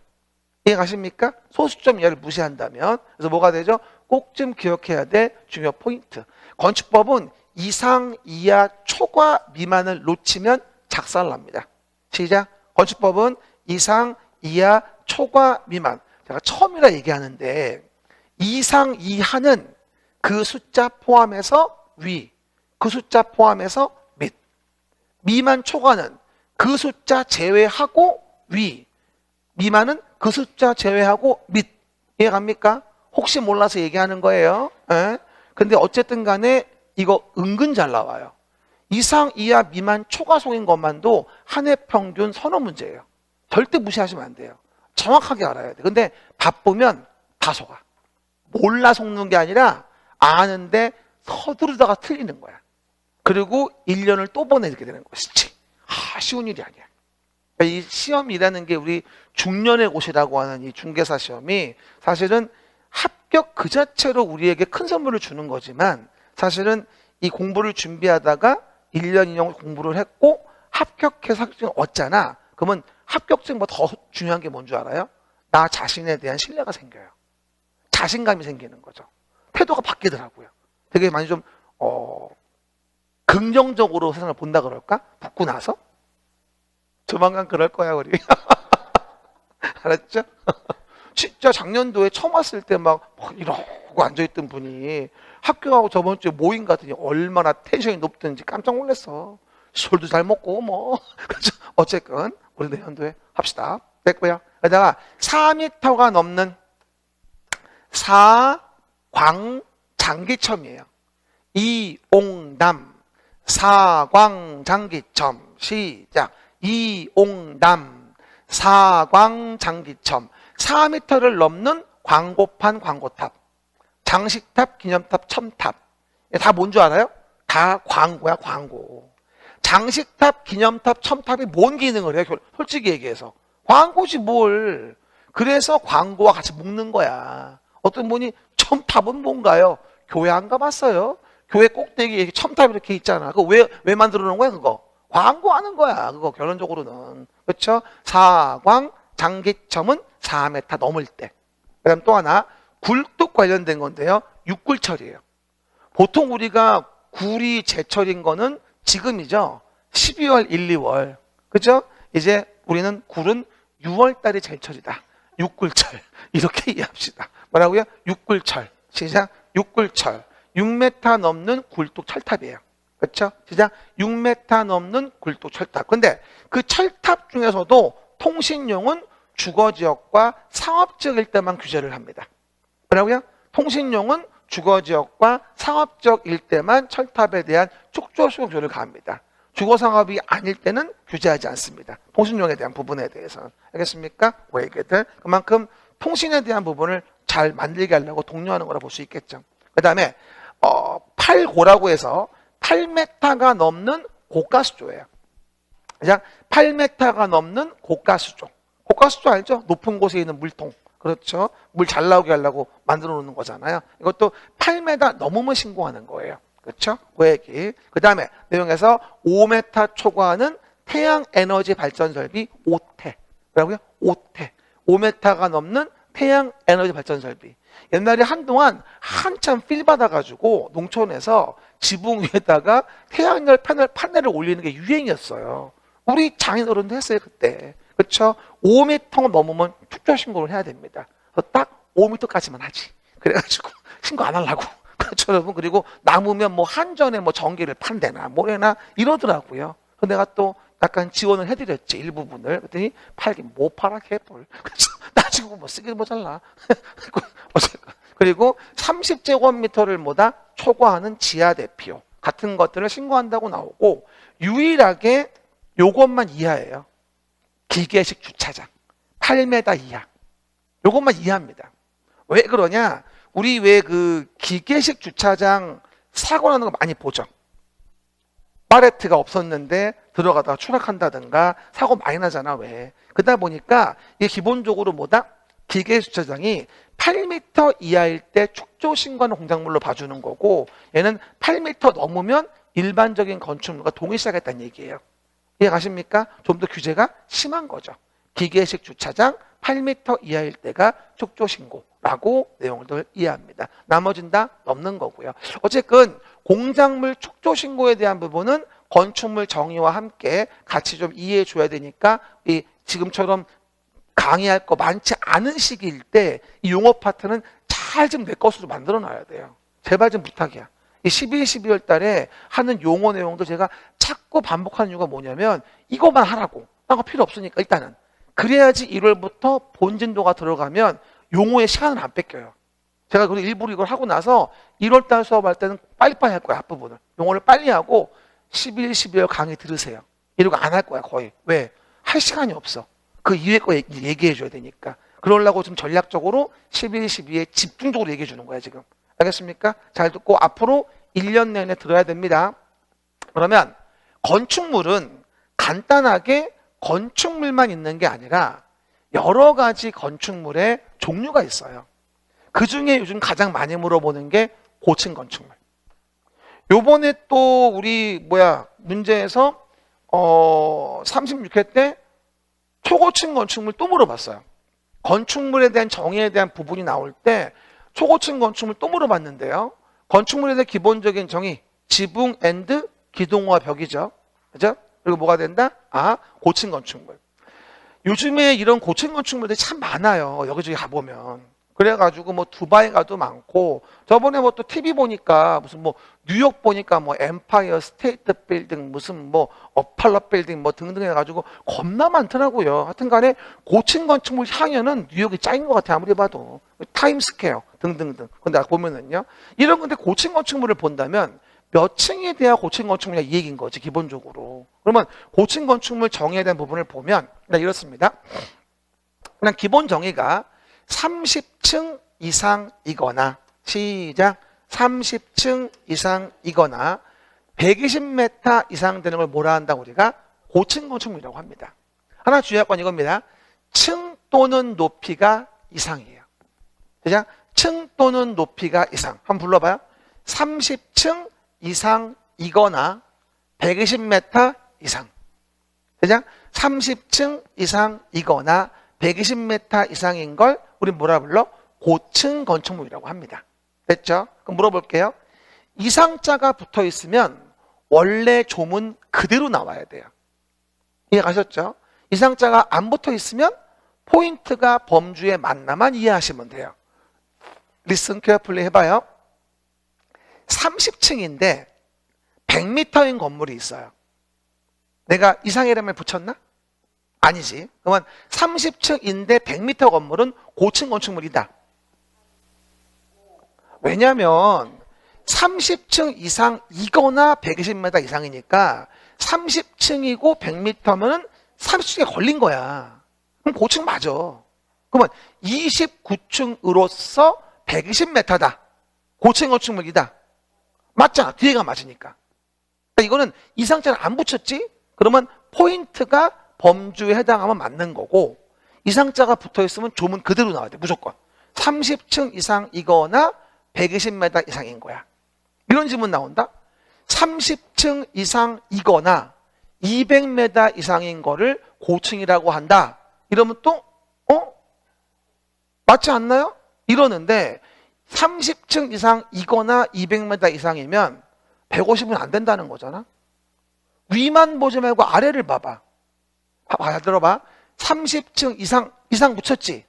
이해가십니까? 소수점 이하를 무시한다면. 그래서 뭐가 되죠? 꼭 좀 기억해야 될 중요 포인트. 건축법은 이상, 이하, 초과, 미만을 놓치면 작살납니다. 시작. 건축법은 이상, 이하, 초과, 미만. 제가 처음이라 얘기하는데 이상, 이하는 그 숫자 포함해서 위, 그 숫자 포함해서 밑. 미만, 초과는 그 숫자 제외하고 위, 미만은 그 숫자 제외하고 밑. 이해갑니까? 혹시 몰라서 얘기하는 거예요. 에? 근데 어쨌든 간에 이거 은근 잘 나와요. 이상, 이하, 미만, 초과 속인 것만도 한 해 평균 서너 문제예요. 절대 무시하시면 안 돼요. 정확하게 알아야 돼. 근데 바쁘면 다 속아. 몰라 속는 게 아니라 아는데 서두르다가 틀리는 거야. 그리고 1년을 또 보내게 되는 것이지. 쉬운 일이 아니야. 이 시험이라는 게 우리 중년의 곳이라고 하는 이 중개사 시험이 사실은 합격 그 자체로 우리에게 큰 선물을 주는 거지만 사실은 이 공부를 준비하다가 1년, 2년 공부를 했고 합격해서 합격증을 얻잖아. 그러면 합격증보다 더 중요한 게 뭔 줄 알아요? 나 자신에 대한 신뢰가 생겨요. 자신감이 생기는 거죠. 태도가 바뀌더라고요. 되게 많이 좀 긍정적으로 세상을 본다 그럴까? 붙고 나서? 조만간 그럴 거야 우리. 알았죠? 진짜 작년도에 처음 왔을 때 막 이러고 앉아있던 분이 학교하고 저번 주에 모임 갔더니 얼마나 텐션이 높든지 깜짝 놀랐어. 술도 잘 먹고 뭐. 그래서 어쨌건 우리 내년도에 합시다. 됐고요. 그러다가 4m가 넘는 사광장기첨이에요. 이옹담 사광장기첨. 시작. 이옹담 사광장기첨. 4m를 넘는 광고판, 광고탑, 장식탑, 기념탑, 첨탑. 다 뭔 줄 알아요? 다 광고야, 광고. 장식탑, 기념탑, 첨탑이 뭔 기능을 해요? 솔직히 얘기해서. 광고지 뭘. 그래서 광고와 같이 묶는 거야. 어떤 분이 첨탑은 뭔가요? 교회 안 가봤어요? 교회 꼭대기에 첨탑 이렇게 있잖아. 그거 왜 만들어 놓은 거야, 그거? 광고하는 거야, 그거 결론적으로는. 그렇죠? 사광, 장기첨은 4m 넘을 때. 그 다음 또 하나, 굴뚝 관련된 건데요. 육굴철이에요. 보통 우리가 굴이 제철인 거는 지금이죠. 12월, 1, 2월. 그죠? 이제 우리는 굴은 6월 달이 제철이다. 육굴철. 이렇게 이해합시다. 뭐라고요? 육굴철. 시작. 육굴철. 6m 넘는 굴뚝 철탑이에요. 그렇죠? 시작. 6m 넘는 굴뚝 철탑. 근데 그 철탑 중에서도 통신용은 주거지역과 상업지역일 때만 규제를 합니다. 뭐라고요? 통신용은 주거지역과 상업지역일 때만 철탑에 대한 축조수용조를 가합니다. 주거상업이 아닐 때는 규제하지 않습니다. 통신용에 대한 부분에 대해서는. 알겠습니까? 그 얘기들. 그만큼 통신에 대한 부분을 잘 만들게 하려고 독려하는 거라 볼 수 있겠죠. 그 다음에 8고라고 해서 8m가 넘는 고가수조예요. 그냥 8m가 넘는 고가수조. 고가수조 알죠? 높은 곳에 있는 물통. 그렇죠? 물 잘 나오게 하려고 만들어 놓는 거잖아요. 이것도 8m 넘으면 신고하는 거예요. 그렇죠? 그 얘기. 그 다음에 내용에서 5m 초과하는 태양에너지 발전 설비 5태. 뭐라고요? 5태. 5m가 넘는 태양에너지 발전 설비. 옛날에 한동안 한참 필 받아가지고 농촌에서 지붕 위에다가 태양열 판넬을 올리는 게 유행이었어요. 우리 장인어른도 했어요, 그때. 그렇죠? 5m가 넘으면 축조 신고를 해야 됩니다. 딱 5m까지만 하지. 그래가지고 신고 안 하려고. 그렇죠, 여러분. 그리고 남으면 뭐 한전에 뭐 전기를 판대나 뭐래나 이러더라고요. 그래서 내가 또 약간 지원을 해드렸지, 일부분을. 그랬더니 팔긴 못 팔아, 개뿔. 그래서 나중에 뭐 쓰기 모자라. 그리고 30제곱미터를 뭐다 초과하는 지하 대피요 같은 것들을 신고한다고 나오고 유일하게 요것만 이하예요. 기계식 주차장 8m 이하. 요것만 이해합니다. 왜 그러냐? 우리 왜 그 기계식 주차장 사고 나는 거 많이 보죠. 파레트가 없었는데 들어가다가 추락한다든가 사고 많이 나잖아. 왜? 그러다 보니까 이게 기본적으로 뭐다? 기계 주차장이 8m 이하일 때 축조 신고하는 공작물로 봐주는 거고, 얘는 8m 넘으면 일반적인 건축물과 동일 시하겠다는 얘기예요. 이해 가십니까? 좀 더 규제가 심한 거죠. 기계식 주차장 8m 이하일 때가 축조 신고라고 내용을 이해합니다. 나머지는 다 넘는 거고요. 어쨌든 공작물 축조 신고에 대한 부분은 건축물 정의와 함께 같이 좀 이해해 줘야 되니까, 이 지금처럼 강의할 거 많지 않은 시기일 때 이 용어 파트는 잘 좀 내 것으로 만들어 놔야 돼요. 제발 좀 부탁이야. 이 11, 12월 달에 하는 용어 내용도 제가 자꾸 반복하는 이유가 뭐냐면 이거만 하라고. 딴 거 필요 없으니까 일단은. 그래야지 1월부터 본진도가 들어가면 용어의 시간을 안 뺏겨요. 제가 그리고 일부러 이걸 하고 나서 1월 달 수업할 때는 빨리빨리 할 거야. 앞부분을. 용어를 빨리 하고 11, 12월 강의 들으세요. 이러고 안 할 거야 거의. 왜? 할 시간이 없어. 그 이후에 거 얘기해 줘야 되니까. 그러려고 좀 전략적으로 11, 12에 집중적으로 얘기해 주는 거야 지금. 알겠습니까? 잘 듣고 앞으로 1년 내내 들어야 됩니다. 그러면 건축물은 간단하게 건축물만 있는 게 아니라 여러 가지 건축물의 종류가 있어요. 그 중에 요즘 가장 많이 물어보는 게 고층 건축물. 요번에 또 우리 문제에서 36회 때 초고층 건축물 또 물어봤어요. 건축물에 대한 정의에 대한 부분이 나올 때 초고층 건축물 또 물어봤는데요. 건축물에 대한 기본적인 정의, 지붕 앤드 기둥과 벽이죠. 그죠? 그리고 뭐가 된다? 고층 건축물. 요즘에 이런 고층 건축물들이 참 많아요. 여기저기 가보면. 그래가지고 두바이 가도 많고, 저번에 또 TV 보니까 무슨 뉴욕 보니까 엠파이어 스테이트 빌딩, 무슨 어팔러 빌딩 등등 해가지고 겁나 많더라고요. 하여튼 간에 고층 건축물 향연은 뉴욕이 짱인 것 같아. 아무리 봐도. 타임스퀘어 등등등. 근데 보면은요. 이런 건데 고층 건축물을 본다면 몇 층에 대한 고층 건축물이냐 이 얘기인 거지, 기본적으로. 그러면 고층 건축물 정의에 대한 부분을 보면 이렇습니다. 그냥 기본 정의가 30층 이상이거나, 시작, 30층 이상이거나 120m 이상 되는 걸 뭐라 한다? 우리가 고층 건축물이라고 합니다. 하나 주의할 건 이겁니다. 층 또는 높이가 이상이에요. 시작, 층 또는 높이가 이상. 한번 불러봐요. 30층 이상이거나 120m 이상. 시작, 30층 이상이거나 120m 이상인 걸 우리 뭐라 불러? 고층 건축물이라고 합니다. 됐죠? 그럼 물어볼게요. 이상자가 붙어 있으면 원래 조문 그대로 나와야 돼요. 이해 가셨죠? 이상자가 안 붙어 있으면 포인트가 범주에 맞나만 이해하시면 돼요. Listen carefully 해봐요. 30층인데 100m인 건물이 있어요. 내가 이상이라면 붙였나? 아니지. 그러면 30층인데 100m 건물은 고층 건축물이다. 왜냐하면 30층 이상이거나 120m 이상이니까 30층이고 100m면 30층에 걸린 거야. 그럼 고층 맞아. 그러면 29층으로서 120m다. 고층 건축물이다. 맞잖아. 뒤에가 맞으니까. 그러니까 이거는 이상자를 안 붙였지? 그러면 포인트가 범주에 해당하면 맞는 거고, 이상자가 붙어있으면 조문 그대로 나와야 돼. 무조건 30층 이상이거나 120m 이상인 거야. 이런 질문 나온다. 30층 이상이거나 200m 이상인 거를 고층이라고 한다. 이러면 또 맞지 않나요? 이러는데 30층 이상이거나 200m 이상이면 150은 안 된다는 거잖아. 위만 보지 말고 아래를 봐봐. 잘 들어봐. 30층 이상 붙였지.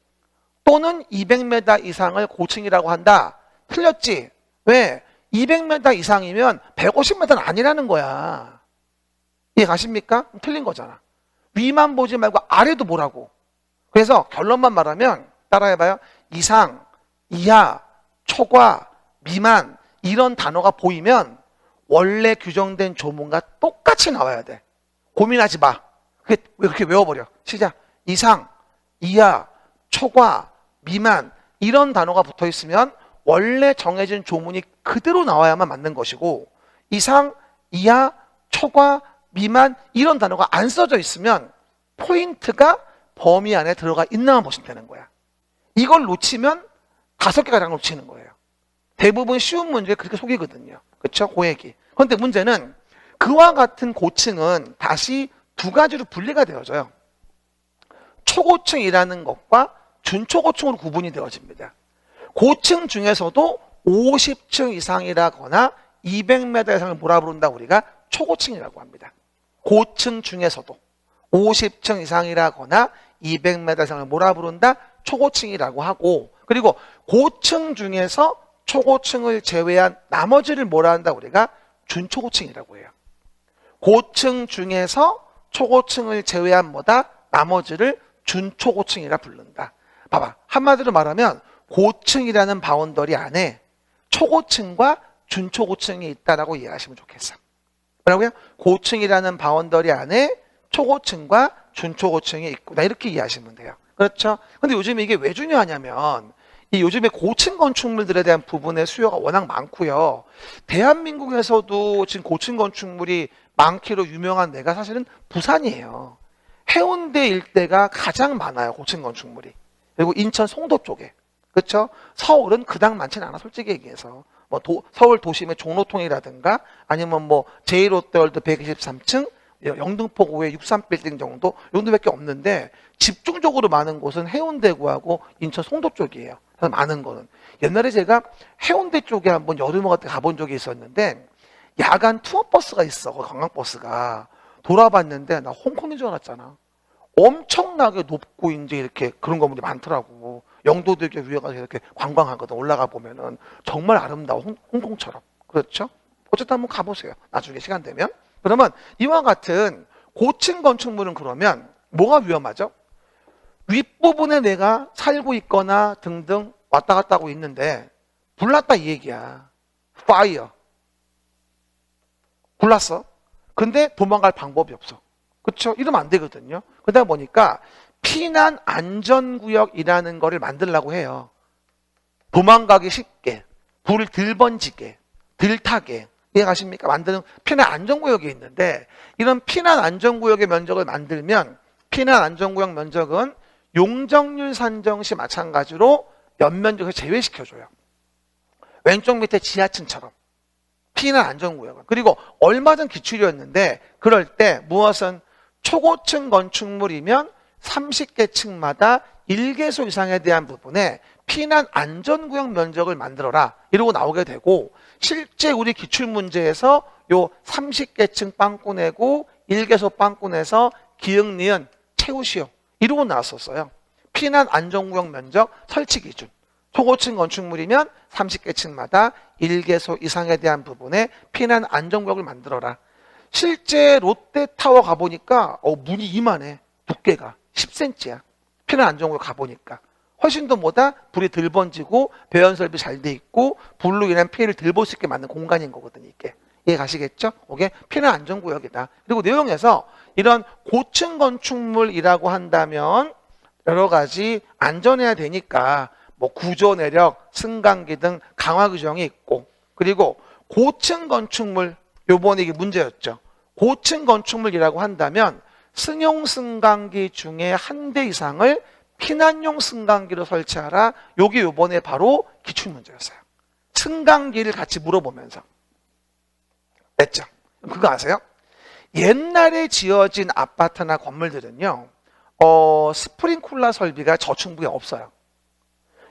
또는 200m 이상을 고층이라고 한다. 틀렸지? 왜? 200m 이상이면 150m는 아니라는 거야. 이해 가십니까? 틀린 거잖아. 위만 보지 말고 아래도 보라고. 그래서 결론만 말하면 따라해봐요. 이상, 이하, 초과, 미만 이런 단어가 보이면 원래 규정된 조문과 똑같이 나와야 돼. 고민하지 마. 그게 왜 그렇게 외워버려? 시작. 이상, 이하, 초과, 미만 이런 단어가 붙어 있으면 원래 정해진 조문이 그대로 나와야만 맞는 것이고, 이상, 이하, 초과, 미만 이런 단어가 안 써져 있으면 포인트가 범위 안에 들어가 있나만 보시면 되는 거야. 이걸 놓치면 5개가량 놓치는 거예요. 대부분 쉬운 문제 그렇게 속이거든요. 그렇죠? 그 얘기. 그런데 문제는 그와 같은 고층은 다시 두 가지로 분리가 되어져요. 초고층이라는 것과 준초고층으로 구분이 되어집니다. 고층 중에서도 50층 이상이라거나 200m 이상을 뭐라 부른다? 우리가 초고층이라고 합니다. 고층 중에서도 50층 이상이라거나 200m 이상을 뭐라 부른다? 초고층이라고 하고, 그리고 고층 중에서 초고층을 제외한 나머지를 뭐라 한다? 우리가 준초고층이라고 해요. 고층 중에서 초고층을 제외한 뭐다? 나머지를 준초고층이라 부른다. 봐봐. 한마디로 말하면 고층이라는 바운더리 안에 초고층과 준초고층이 있다라고 이해하시면 좋겠어. 뭐라고요? 고층이라는 바운더리 안에 초고층과 준초고층이 있구나. 이렇게 이해하시면 돼요. 그렇죠? 근데 요즘 이게 왜 중요하냐면 이 요즘에 고층 건축물들에 대한 부분의 수요가 워낙 많고요. 대한민국에서도 지금 고층 건축물이 많기로 유명한 데가 사실은 부산이에요. 해운대 일대가 가장 많아요. 고층 건축물이. 그리고 인천 송도 쪽에. 그렇죠? 서울은 그닥 많지는 않아. 솔직히 얘기해서. 뭐 서울 도심의 종로통이라든가 아니면 뭐 제1롯데월드 123층, 영등포구의 63빌딩 정도 이 정도밖에 없는데 집중적으로 많은 곳은 해운대구하고 인천 송도 쪽이에요. 그래서 많은 거는. 옛날에 제가 해운대 쪽에 한번 여름에 가본 적이 있었는데 야간 투어버스가 있어. 관광버스가. 돌아봤는데 나 홍콩인 줄 알았잖아. 엄청나게 높고 이제 이렇게 그런 건물이 많더라고. 영도대교 위에 가서 이렇게 관광하거든. 올라가 보면은 정말 아름다워. 홍콩처럼. 그렇죠? 어쨌든 한번 가보세요. 나중에 시간 되면. 그러면 이와 같은 고층 건축물은 그러면 뭐가 위험하죠? 윗부분에 내가 살고 있거나 등등 왔다 갔다 하고 있는데 불났다 이 얘기야. 파이어. 불났어. 근데 도망갈 방법이 없어. 그렇죠? 이러면 안 되거든요. 그러다 보니까 피난 안전구역이라는 거를 만들려고 해요. 도망가기 쉽게, 불 덜 번지게, 덜 타게. 이해가십니까? 만드는 피난 안전구역이 있는데 이런 피난 안전구역의 면적을 만들면 피난 안전구역 면적은 용적률 산정 시 마찬가지로 연면적을 제외시켜줘요. 왼쪽 밑에 지하층처럼. 피난 안전구역은. 그리고 얼마 전 기출이었는데 그럴 때 무엇은 초고층 건축물이면 30개 층마다 1개소 이상에 대한 부분에 피난 안전구역 면적을 만들어라 이러고 나오게 되고 실제 우리 기출문제에서 요 30개 층 빵꾸 내고 1개소 빵꾸 내서 기역 니은 채우시오 이러고 나왔었어요. 피난 안전구역 면적 설치 기준. 초고층 건축물이면 30개 층마다 1개소 이상에 대한 부분에 피난 안전구역을 만들어라. 실제 롯데타워 가보니까 문이 이만해. 두께가 10cm야. 피난 안전구역 가보니까. 훨씬 더 뭐다? 불이 덜 번지고 배연설비 잘 돼 있고 불로 인한 피해를 덜 볼 수 있게 만든 공간인 거거든요. 이게. 이해 가시겠죠? 이게 피난 안전구역이다. 그리고 내용에서 이런 고층 건축물이라고 한다면 여러 가지 안전해야 되니까 뭐 구조 내력, 승강기 등 강화 규정이 있고 그리고 고층 건축물 요번에 이게 문제였죠. 고층 건축물이라고 한다면 승용 승강기 중에 한 대 이상을 피난용 승강기로 설치하라. 요게 요번에 바로 기출문제였어요. 승강기를 같이 물어보면서. 됐죠? 그거 아세요? 옛날에 지어진 아파트나 건물들은요. 스프링쿨러 설비가 저층부에 없어요.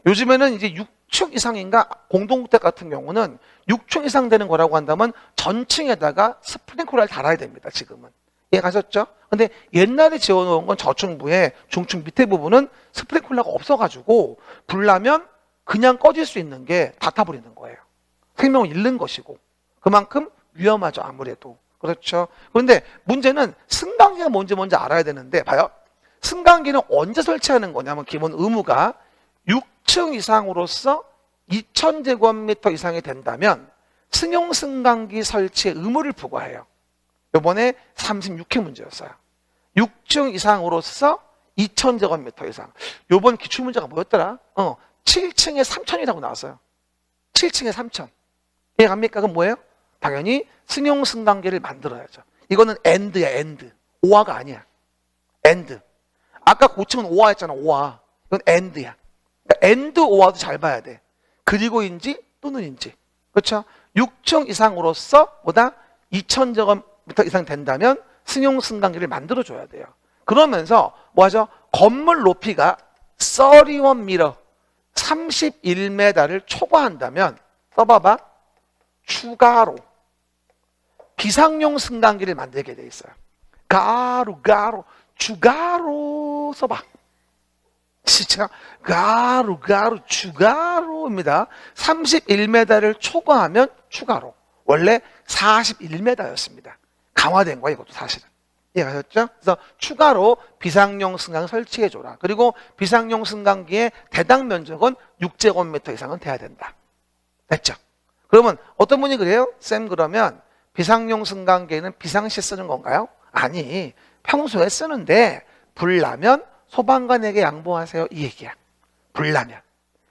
요즘에는 이제 6층 이상인가 공동주택 같은 경우는 6층 이상 되는 거라고 한다면 전층에다가 스프링쿨러를 달아야 됩니다. 지금은. 이해 가셨죠? 근데 옛날에 지어놓은 건 저층부에 중층 밑에 부분은 스프링쿨러가 없어가지고 불나면 그냥 꺼질 수 있는 게 다 타버리는 거예요. 생명을 잃는 것이고 그만큼 위험하죠. 아무래도. 그렇죠? 그런데 문제는 승강기가 뭔지 먼저 알아야 되는데 봐요. 승강기는 언제 설치하는 거냐면 기본 의무가 6층 이상으로서 2000제곱미터 이상이 된다면 승용 승강기 설치의 의무를 부과해요. 이번에 36회 문제였어요. 6층 이상으로서 2000제곱미터 이상. 요번 기출문제가 뭐였더라? 7층에 3000이라고 나왔어요. 7층에 3000. 이해갑니까? 그럼 뭐예요? 당연히 승용승강기를 만들어야죠. 이거는 AND야, AND. OR가 아니야. AND. 아까 고층은 OR 했잖아, OR. 이건 AND야. 그러니까 AND OR도 잘 봐야 돼. 그리고인지 또는인지. 그렇죠? 6층 이상으로서 보다 2000제곱미터 이상 된다면 승용승강기를 만들어줘야 돼요. 그러면서 뭐하죠? 건물 높이가 31m, 31m를 초과한다면 써봐봐. 추가로 비상용 승강기를 만들게 돼 있어요. 가로 추가로 써봐. 진짜 가로 추가로입니다. 31m를 초과하면 추가로. 원래 41m였습니다. 강화된 거야 이것도 사실은. 이해가셨죠? 그래서 추가로 비상용 승강기 설치해줘라. 그리고 비상용 승강기의 대당 면적은 6제곱미터 이상은 돼야 된다. 됐죠? 그러면 어떤 분이 그래요? 쌤 그러면 비상용 승강기는 비상시에 쓰는 건가요? 아니, 평소에 쓰는데 불나면 소방관에게 양보하세요. 이 얘기야. 불나면.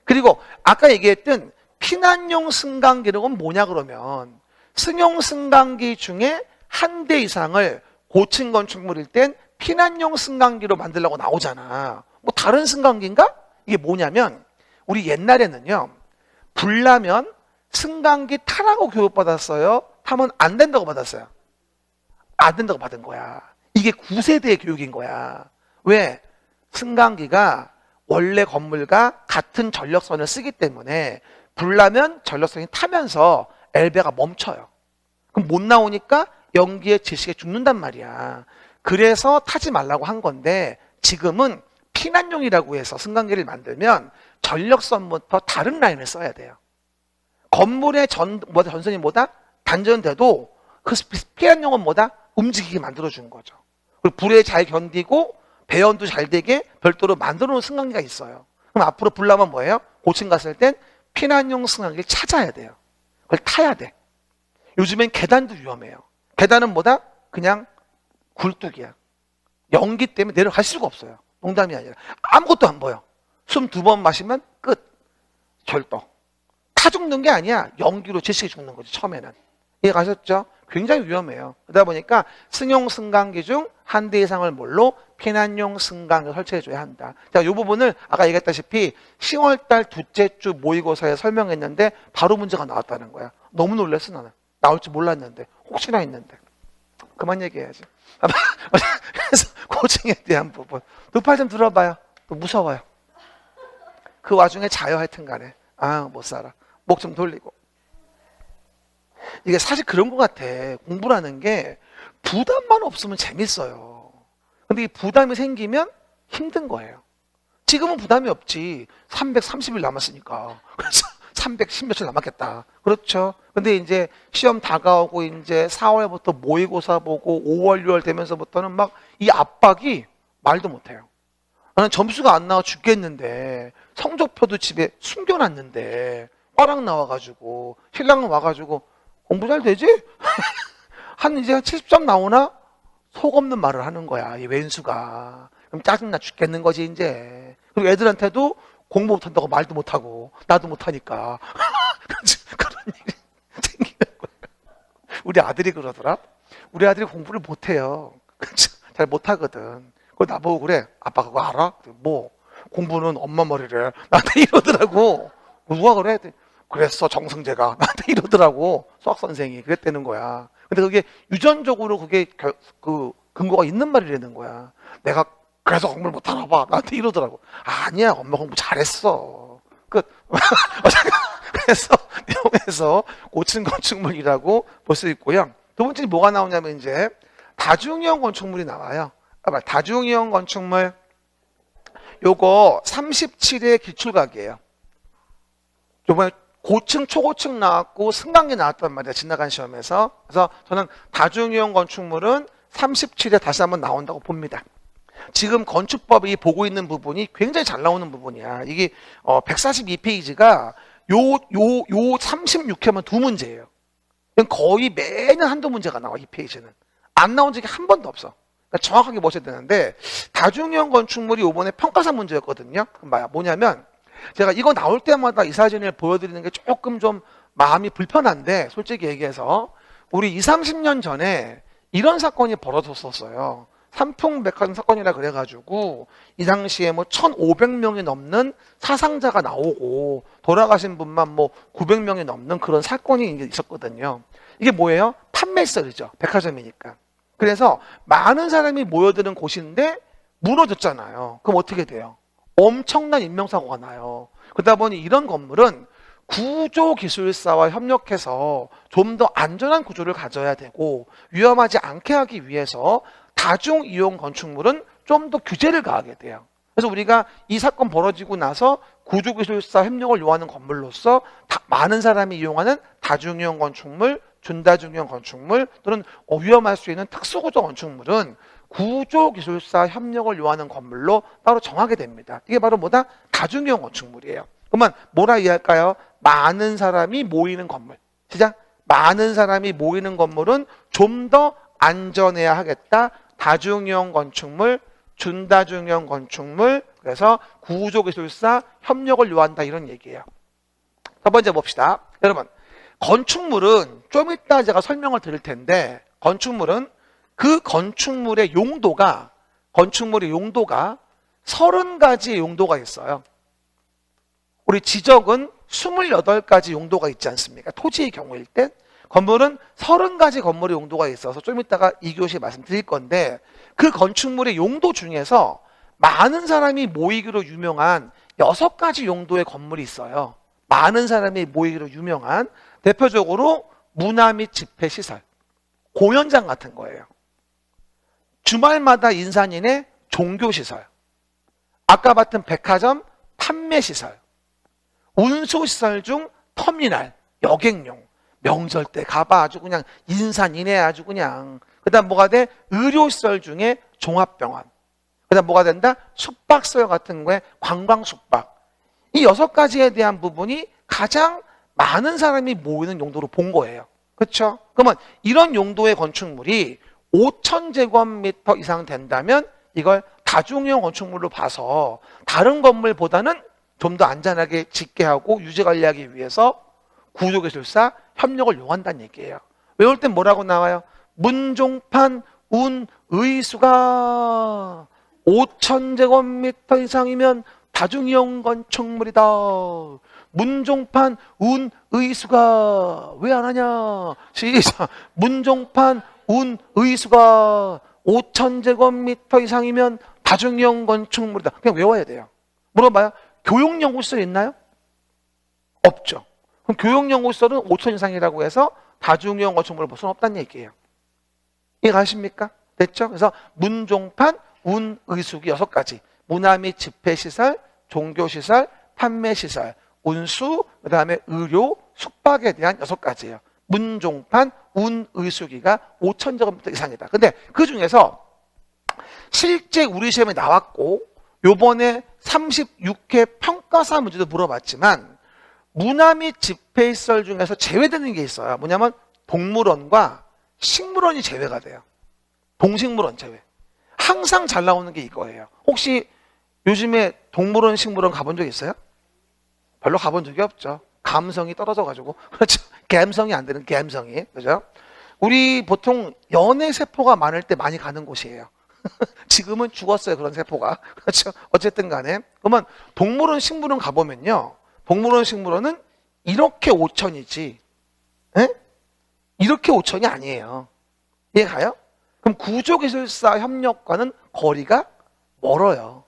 그리고 아까 얘기했던 피난용 승강기는 뭐냐 그러면 승용 승강기 중에 한 대 이상을 고층 건축물일 땐 피난용 승강기로 만들려고 나오잖아. 뭐 다른 승강기인가? 이게 뭐냐면 우리 옛날에는요. 불나면 승강기 타라고 교육받았어요? 타면 안 된다고 받았어요? 안 된다고 받은 거야. 이게 9세대의 교육인 거야. 왜? 승강기가 원래 건물과 같은 전력선을 쓰기 때문에 불나면 전력선이 타면서 엘베가 멈춰요. 그럼 못 나오니까 연기에 질식에 죽는단 말이야. 그래서 타지 말라고 한 건데 지금은 피난용이라고 해서 승강기를 만들면 전력선부터 다른 라인을 써야 돼요. 건물의 전선이 뭐다? 단전돼도 그 피난용은 뭐다? 움직이게 만들어주는 거죠. 그리고 불에 잘 견디고 배연도 잘 되게 별도로 만들어 놓은 승강기가 있어요. 그럼 앞으로 불 나면 뭐예요? 고층 갔을 땐 피난용 승강기를 찾아야 돼요. 그걸 타야 돼. 요즘엔 계단도 위험해요. 계단은 뭐다? 그냥 굴뚝이야. 연기 때문에 내려갈 수가 없어요. 농담이 아니라. 아무것도 안 보여. 숨 2번 마시면 끝. 절도. 타 죽는 게 아니야. 연기로 질식이 죽는 거지, 처음에는. 이해 가셨죠? 굉장히 위험해요. 그러다 보니까 승용 승강기 중 한 대 이상을 뭘로? 피난용 승강기를 설치해줘야 한다. 자, 이 부분을 아까 얘기했다시피 10월달 둘째 주 모의고사에 설명했는데 바로 문제가 나왔다는 거야. 너무 놀랐어 나는. 나올 줄 몰랐는데. 혹시나 했는데. 그만 얘기해야지. 그래서 고증에 대한 부분. 두 팔 좀 들어봐요. 또 무서워요. 그 와중에 자요 하여튼 간에. 아, 못 살아. 목 좀 돌리고. 이게 사실 그런 것 같아. 공부라는 게 부담만 없으면 재밌어요. 근데 이 부담이 생기면 힘든 거예요. 지금은 부담이 없지. 330일 남았으니까. 그래서 310며칠 남았겠다. 그렇죠. 근데 이제 시험 다가오고 이제 4월부터 모의고사 보고 5월, 6월 되면서부터는 막 이 압박이 말도 못해요. 나는 점수가 안 나와 죽겠는데 성적표도 집에 숨겨놨는데 빠락 나와가지고 신랑은 와가지고 공부 잘 되지? 한 이제 70점 나오나? 속 없는 말을 하는 거야. 이 왼수가. 그럼 짜증나 죽겠는 거지 이제. 그리고 애들한테도 공부 못한다고 말도 못하고 나도 못하니까 그런 일이 생기는 거야. 우리 아들이 그러더라. 우리 아들이 공부를 못해요. 잘 못하거든. 그걸 나보고 그래. 아빠 그거 알아? 뭐? 공부는 엄마 머리를 나한테 이러더라고. 누가 그래? 그랬어 정승재가 나한테 이러더라고. 수학선생이 그랬다는 거야. 근데 그게 유전적으로 그게 그 근거가 있는 말이라는 거야. 내가 그래서 공부를 못하나 봐. 나한테 이러더라고. 아니야 엄마 공부 잘했어. 끝. 그래서 내용에서 고층 건축물이라고 볼 수 있고요. 두 번째 뭐가 나오냐면 이제 다중이용 건축물이 나와요. 다중이용 건축물 요거 37의 기출각이에요. 요번에 고층, 초고층 나왔고 승강기 나왔단 말이야. 지나간 시험에서. 그래서 저는 다중이용 건축물은 37에 다시 한번 나온다고 봅니다. 지금 건축법이 보고 있는 부분이 굉장히 잘 나오는 부분이야. 이게 142페이지가 요 36회만 두 문제예요. 거의 매년 한두 문제가 나와 이 페이지는. 안 나온 적이 한 번도 없어. 정확하게 보셔야 되는데 다중이용 건축물이 이번에 평가사 문제였거든요. 뭐냐면 제가 이거 나올 때마다 이 사진을 보여드리는 게 조금 좀 마음이 불편한데 솔직히 얘기해서 우리 20, 30년 전에 이런 사건이 벌어졌었어요. 삼풍백화점 사건이라 그래가지고 이 당시에 뭐 1,500명이 넘는 사상자가 나오고 돌아가신 분만 뭐 900명이 넘는 그런 사건이 이제 있었거든요. 이게 뭐예요? 판매시설이죠. 백화점이니까. 그래서 많은 사람이 모여드는 곳인데 무너졌잖아요. 그럼 어떻게 돼요? 엄청난 인명사고가 나요. 그러다 보니 이런 건물은 구조기술사와 협력해서 좀 더 안전한 구조를 가져야 되고 위험하지 않게 하기 위해서 다중이용 건축물은 좀 더 규제를 가하게 돼요. 그래서 우리가 이 사건 벌어지고 나서 구조기술사 협력을 요하는 건물로서 많은 사람이 이용하는 다중이용 건축물, 준다중이용 건축물 또는 위험할 수 있는 특수구조 건축물은 구조기술사 협력을 요하는 건물로 따로 정하게 됩니다. 이게 바로 뭐다? 다중이용 건축물이에요. 그러면 뭐라 이해할까요? 많은 사람이 모이는 건물. 시작. 많은 사람이 모이는 건물은 좀 더 안전해야 하겠다. 다중이용 건축물, 준다중이용 건축물, 그래서 구조기술사 협력을 요한다 이런 얘기예요. 첫 번째 봅시다. 여러분, 건축물은 좀 이따 제가 설명을 드릴 텐데 건축물은 그 건축물의 용도가 30가지 용도가 있어요. 우리 지적은 28가지 용도가 있지 않습니까? 토지의 경우일 때 건물은 30가지 건물의 용도가 있어서 좀 이따가 2교시에 말씀드릴 건데 그 건축물의 용도 중에서 많은 사람이 모이기로 유명한 6가지 용도의 건물이 있어요. 많은 사람이 모이기로 유명한 대표적으로 문화 및 집회시설, 공연장 같은 거예요. 주말마다 인산인의 종교시설, 아까 봤던 백화점 판매시설, 운수시설 중 터미널, 여객용, 명절 때 가봐 아주 그냥 인산인해 아주 그냥. 그 다음 뭐가 돼? 의료시설 중에 종합병원. 그 다음 뭐가 된다? 숙박시설 같은 거에 관광숙박. 이 6가지에 대한 부분이 가장 많은 사람이 모이는 용도로 본 거예요. 그렇죠? 그러면 이런 용도의 건축물이 5,000제곱미터 이상 된다면 이걸 다중이용 건축물로 봐서 다른 건물보다는 좀 더 안전하게 짓게 하고 유지 관리하기 위해서 구조기술사 협력을 요한다는 얘기예요. 외울 땐 뭐라고 나와요? 문종판 운의수가 5,000제곱미터 이상이면 다중이용 건축물이다. 문종판 운의수가 왜 안 하냐? 시작. 문종판 운의수가 5,000제곱미터 이상이면 다중이용 건축물이다. 그냥 외워야 돼요. 물어봐요. 교육연구시설 있나요? 없죠. 그럼 교육연구시설은 5천 이상이라고 해서 다중이용 건축물을 볼 수는 없다는 얘기예요. 이해가십니까? 됐죠? 그래서 문종판, 운의숙이 6가지. 문화 및 집회시설, 종교시설, 판매시설, 운수, 그 다음에 의료, 숙박에 대한 6가지예요. 문종판, 운의숙이가 5,000제곱미터 이상이다. 근데 그 중에서 실제 우리 시험에 나왔고 요번에 36회 평가사 문제도 물어봤지만 문화 및 집회시설 중에서 제외되는 게 있어요. 뭐냐면 동물원과 식물원이 제외가 돼요. 동식물원 제외. 항상 잘 나오는 게 이거예요. 혹시 요즘에 동물원, 식물원 가본 적 있어요? 별로 가본 적이 없죠. 감성이 떨어져가지고. 그렇죠. 감성이 안 되는 감성이. 그죠? 우리 보통 연애 세포가 많을 때 많이 가는 곳이에요. 지금은 죽었어요. 그런 세포가. 그렇죠. 어쨌든 간에. 그러면 동물원, 식물원 가보면요. 동물원, 식물원은 이렇게 5천이지. 에? 이렇게 5천이 아니에요. 이해 가요? 그럼 구조기술사 협력과는 거리가 멀어요.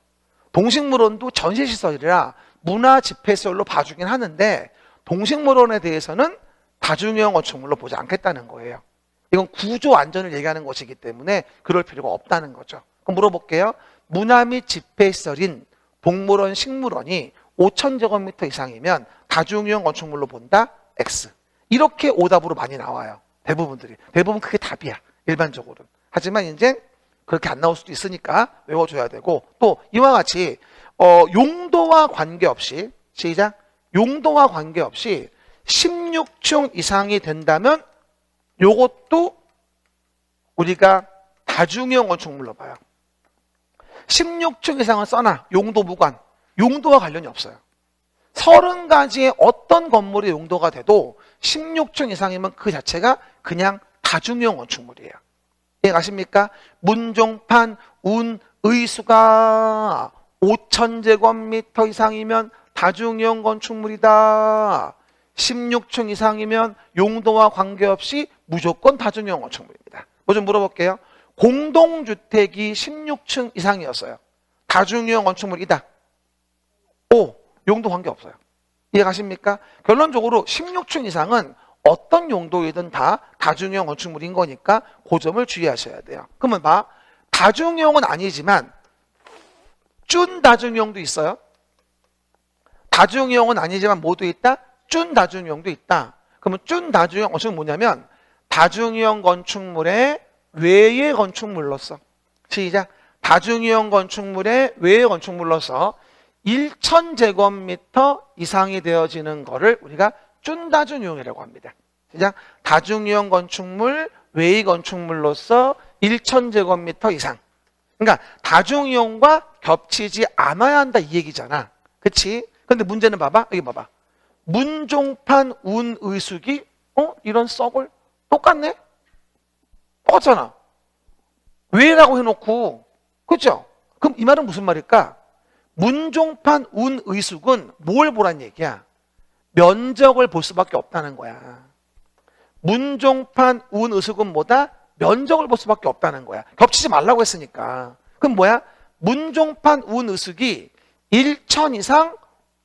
동식물원도 전시시설이라 문화 집회시설로 봐주긴 하는데 동식물원에 대해서는 다중이용 건축물로 보지 않겠다는 거예요. 이건 구조 안전을 얘기하는 것이기 때문에 그럴 필요가 없다는 거죠. 그럼 물어볼게요. 문화 및 집회시설인 동물원, 식물원이 5,000제곱미터 이상이면 다중이용 건축물로 본다? X. 이렇게 오답으로 많이 나와요. 대부분 그게 답이야. 일반적으로는. 하지만 이제 그렇게 안 나올 수도 있으니까 외워줘야 되고 또 이와 같이 용도와 관계없이 시작. 용도와 관계없이 16층 이상이 된다면 요것도 우리가 다중이용 건축물로 봐요. 16층 이상은 써놔. 용도 무관. 용도와 관련이 없어요. 30가지의 어떤 건물의 용도가 돼도 16층 이상이면 그 자체가 그냥 다중이용 건축물이에요. 이해가십니까? 문종판, 운, 의수가 5,000제곱미터 이상이면 다중이용 건축물이다. 16층 이상이면 용도와 관계없이 무조건 다중이용 건축물입니다. 뭐 좀 물어볼게요. 공동주택이 16층 이상이었어요. 다중이용 건축물이다. 오, 용도 관계없어요. 이해가십니까? 결론적으로 16층 이상은 어떤 용도이든 다 다중이용 건축물인 거니까 그 점을 주의하셔야 돼요. 그러면 봐. 다중이용은 아니지만 준 다중이용도 있어요. 다중이용은 아니지만 뭐도 있다? 준 다중이용도 있다. 그러면 준 다중이용 건축은 뭐냐면 다중이용 건축물의 외의 건축물로서 시작. 다중이용 건축물의 외의 건축물로서 1,000제곱미터 이상이 되어지는 거를 우리가 준다중이용이라고 합니다. 시작. 다중이용 건축물 외의 건축물로서 1,000제곱미터 이상. 그러니까 다중이용과 겹치지 않아야 한다 이 얘기잖아. 그치? 근데 문제는 봐봐. 여기 봐봐. 문종판 운의숙이 이런 썩을 똑같네? 똑같잖아. 왜라고 해놓고 그렇죠? 그럼 이 말은 무슨 말일까? 문종판 운의숙은 뭘 보란 얘기야? 면적을 볼 수밖에 없다는 거야. 문종판 운의숙은 뭐다? 면적을 볼 수밖에 없다는 거야. 겹치지 말라고 했으니까. 그럼 뭐야? 문종판 운의숙이 1,000 이상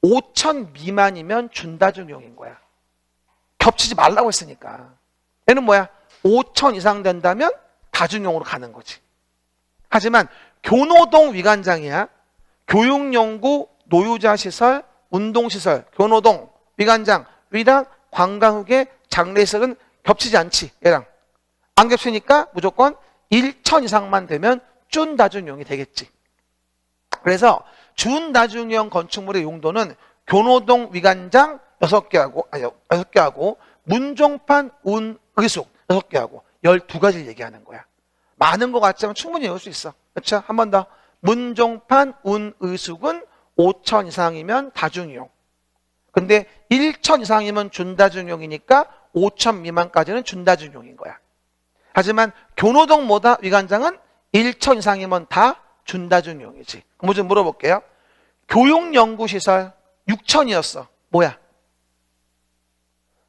5,000 미만이면 준다중용인 거야. 겹치지 말라고 했으니까. 얘는 뭐야? 5,000 이상 된다면 다중용으로 가는 거지. 하지만 교노동 위관장이야. 교육연구, 노유자시설, 운동시설, 교노동, 위관장, 위랑, 관광후계, 장례식은 겹치지 않지. 얘랑. 안 겹치니까 무조건 1,000 이상만 되면 준다중용이 되겠지. 그래서 준다중용 건축물의 용도는 교노동 위관장 6개하고 문종판 운의숙 6개하고 12가지를 얘기하는 거야. 많은 것 같지만 충분히 외울 수 있어. 그렇죠? 한 번 더. 문종판 운의숙은 5,000 이상이면 다중이용. 근데 1,000 이상이면 준다중용이니까 5,000 미만까지는 준다중용인 거야. 하지만 교노동 뭐다? 위관장은 1,000 이상이면 다 준다중용이지. 뭐 좀 물어볼게요. 교육연구시설 6,000이었어. 뭐야?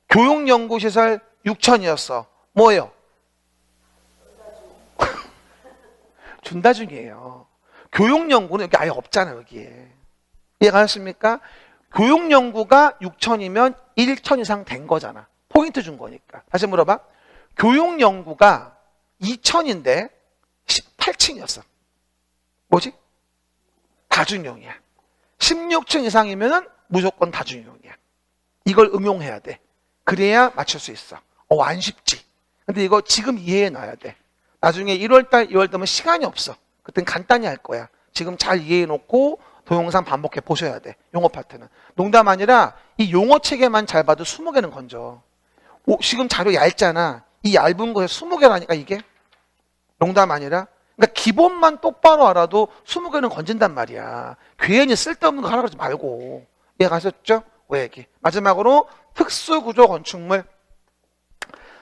교육연구시설 6,000이었어. 뭐예요? 준다중이에요. 교육연구는 여기 아예 없잖아요. 여기에. 이해가셨습니까? 교육연구가 6,000이면 1,000 이상 된 거잖아. 포인트 준 거니까. 다시 물어봐. 교육연구가 2,000인데 18층이었어. 뭐지? 다중용이야. 16층 이상이면 무조건 다중용이야. 이걸 응용해야 돼. 그래야 맞출 수 있어. 안 쉽지. 근데 이거 지금 이해해 놔야 돼. 나중에 1월달, 2월 되면 시간이 없어. 그땐 간단히 할 거야. 지금 잘 이해해 놓고 동영상 반복해 보셔야 돼. 용어 파트는. 농담 아니라 이 용어 체계만 잘 봐도 20개는 건져. 지금 자료 얇잖아. 이 얇은 거에 20개라니까 이게. 농담 아니라. 그러니까 기본만 똑바로 알아도 20개는 건진단 말이야. 괜히 쓸데없는 거 하라 그러지 말고. 이해가셨죠? 왜 얘기. 마지막으로 특수구조 건축물.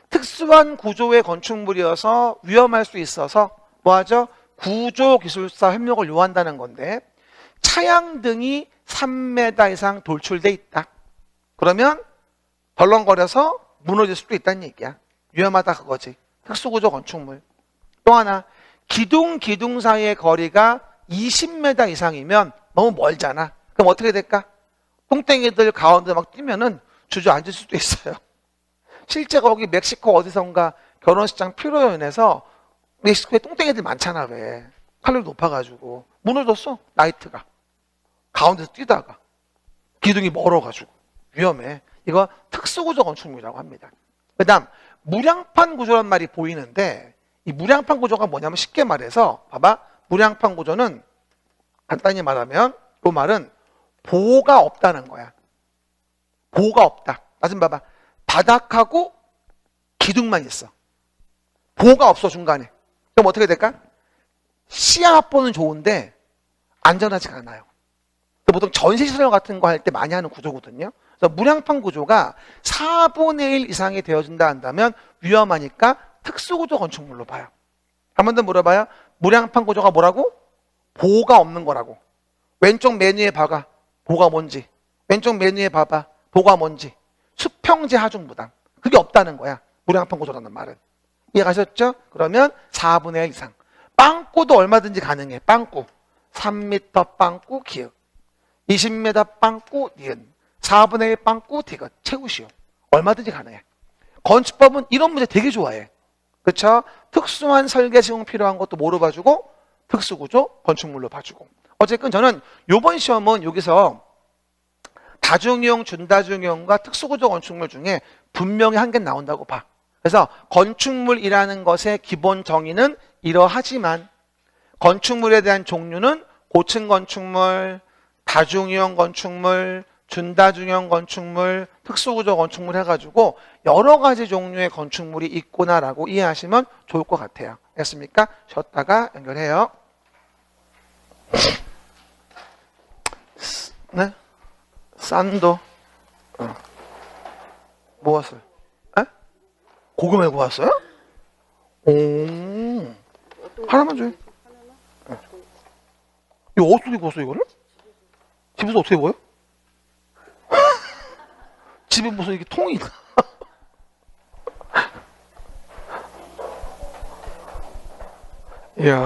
특수한 구조의 건축물이어서 위험할 수 있어서 뭐하죠? 구조기술사 협력을 요한다는 건데 차양등이 3m 이상 돌출돼 있다. 그러면 덜렁거려서 무너질 수도 있다는 얘기야. 위험하다 그거지. 특수구조 건축물. 또 하나 기둥 사이의 거리가 20m 이상이면 너무 멀잖아. 그럼 어떻게 될까? 똥땡이들 가운데 막 뛰면은 주저앉을 수도 있어요. 실제 거기 멕시코 어디선가 결혼식장 피로연에서 멕시코에 똥땡이들 많잖아. 왜? 칼로리 높아가지고 무너졌어. 나이트가 가운데서 뛰다가 기둥이 멀어가지고 위험해. 이거 특수구조 건축물이라고 합니다. 그 다음 무량판 구조란 말이 보이는데 이 무량판 구조가 뭐냐면 쉽게 말해서 봐봐. 무량판 구조는 간단히 말하면 그 말은 보호가 없다는 거야. 보호가 없다. 나 좀 봐봐. 바닥하고 기둥만 있어. 보호가 없어 중간에. 그럼 어떻게 될까? 시야 확보는 좋은데 안전하지가 않아요. 보통 전시시설 같은 거 할 때 많이 하는 구조거든요. 그래서 무량판 구조가 4분의 1 이상이 되어진다 한다면 위험하니까 특수구조 건축물로 봐요. 한 번 더 물어봐요. 무량판 구조가 뭐라고? 보호가 없는 거라고. 왼쪽 메뉴에 봐가 보호가 뭔지. 왼쪽 메뉴에 봐봐 보호가 뭔지. 수평제 하중부담. 그게 없다는 거야. 무량판 구조라는 말은. 이해가셨죠? 그러면 4분의 1 이상. 빵꾸도 얼마든지 가능해. 빵꾸. 3m 빵꾸 기역. 20m 빵꾸 니은. 4분의 1 빵꾸 디귿. 채우시오. 얼마든지 가능해. 건축법은 이런 문제 되게 좋아해. 그렇죠? 특수한 설계 시공 필요한 것도 뭐로 봐주고 특수구조 건축물로 봐주고. 어쨌든 저는 이번 시험은 여기서 다중이용, 준다중이용과 특수구조 건축물 중에 분명히 한 개 나온다고 봐. 그래서 건축물이라는 것의 기본 정의는 이러하지만 건축물에 대한 종류는 고층 건축물, 다중이용 건축물, 준다중이용 건축물, 특수구조 건축물 해가지고 여러 가지 종류의 건축물이 있구나라고 이해하시면 좋을 것 같아요. 알겠습니까? 쉬었다가 연결해요. 네? 싼도 무엇을? 에? 고구마 구웠어요? 오, 하나만 줘요. 네. 이거 어떻게 구웠어 이거를? 집에서 어떻게 구워요? 집에 무슨 이게 통이 있나? 이야.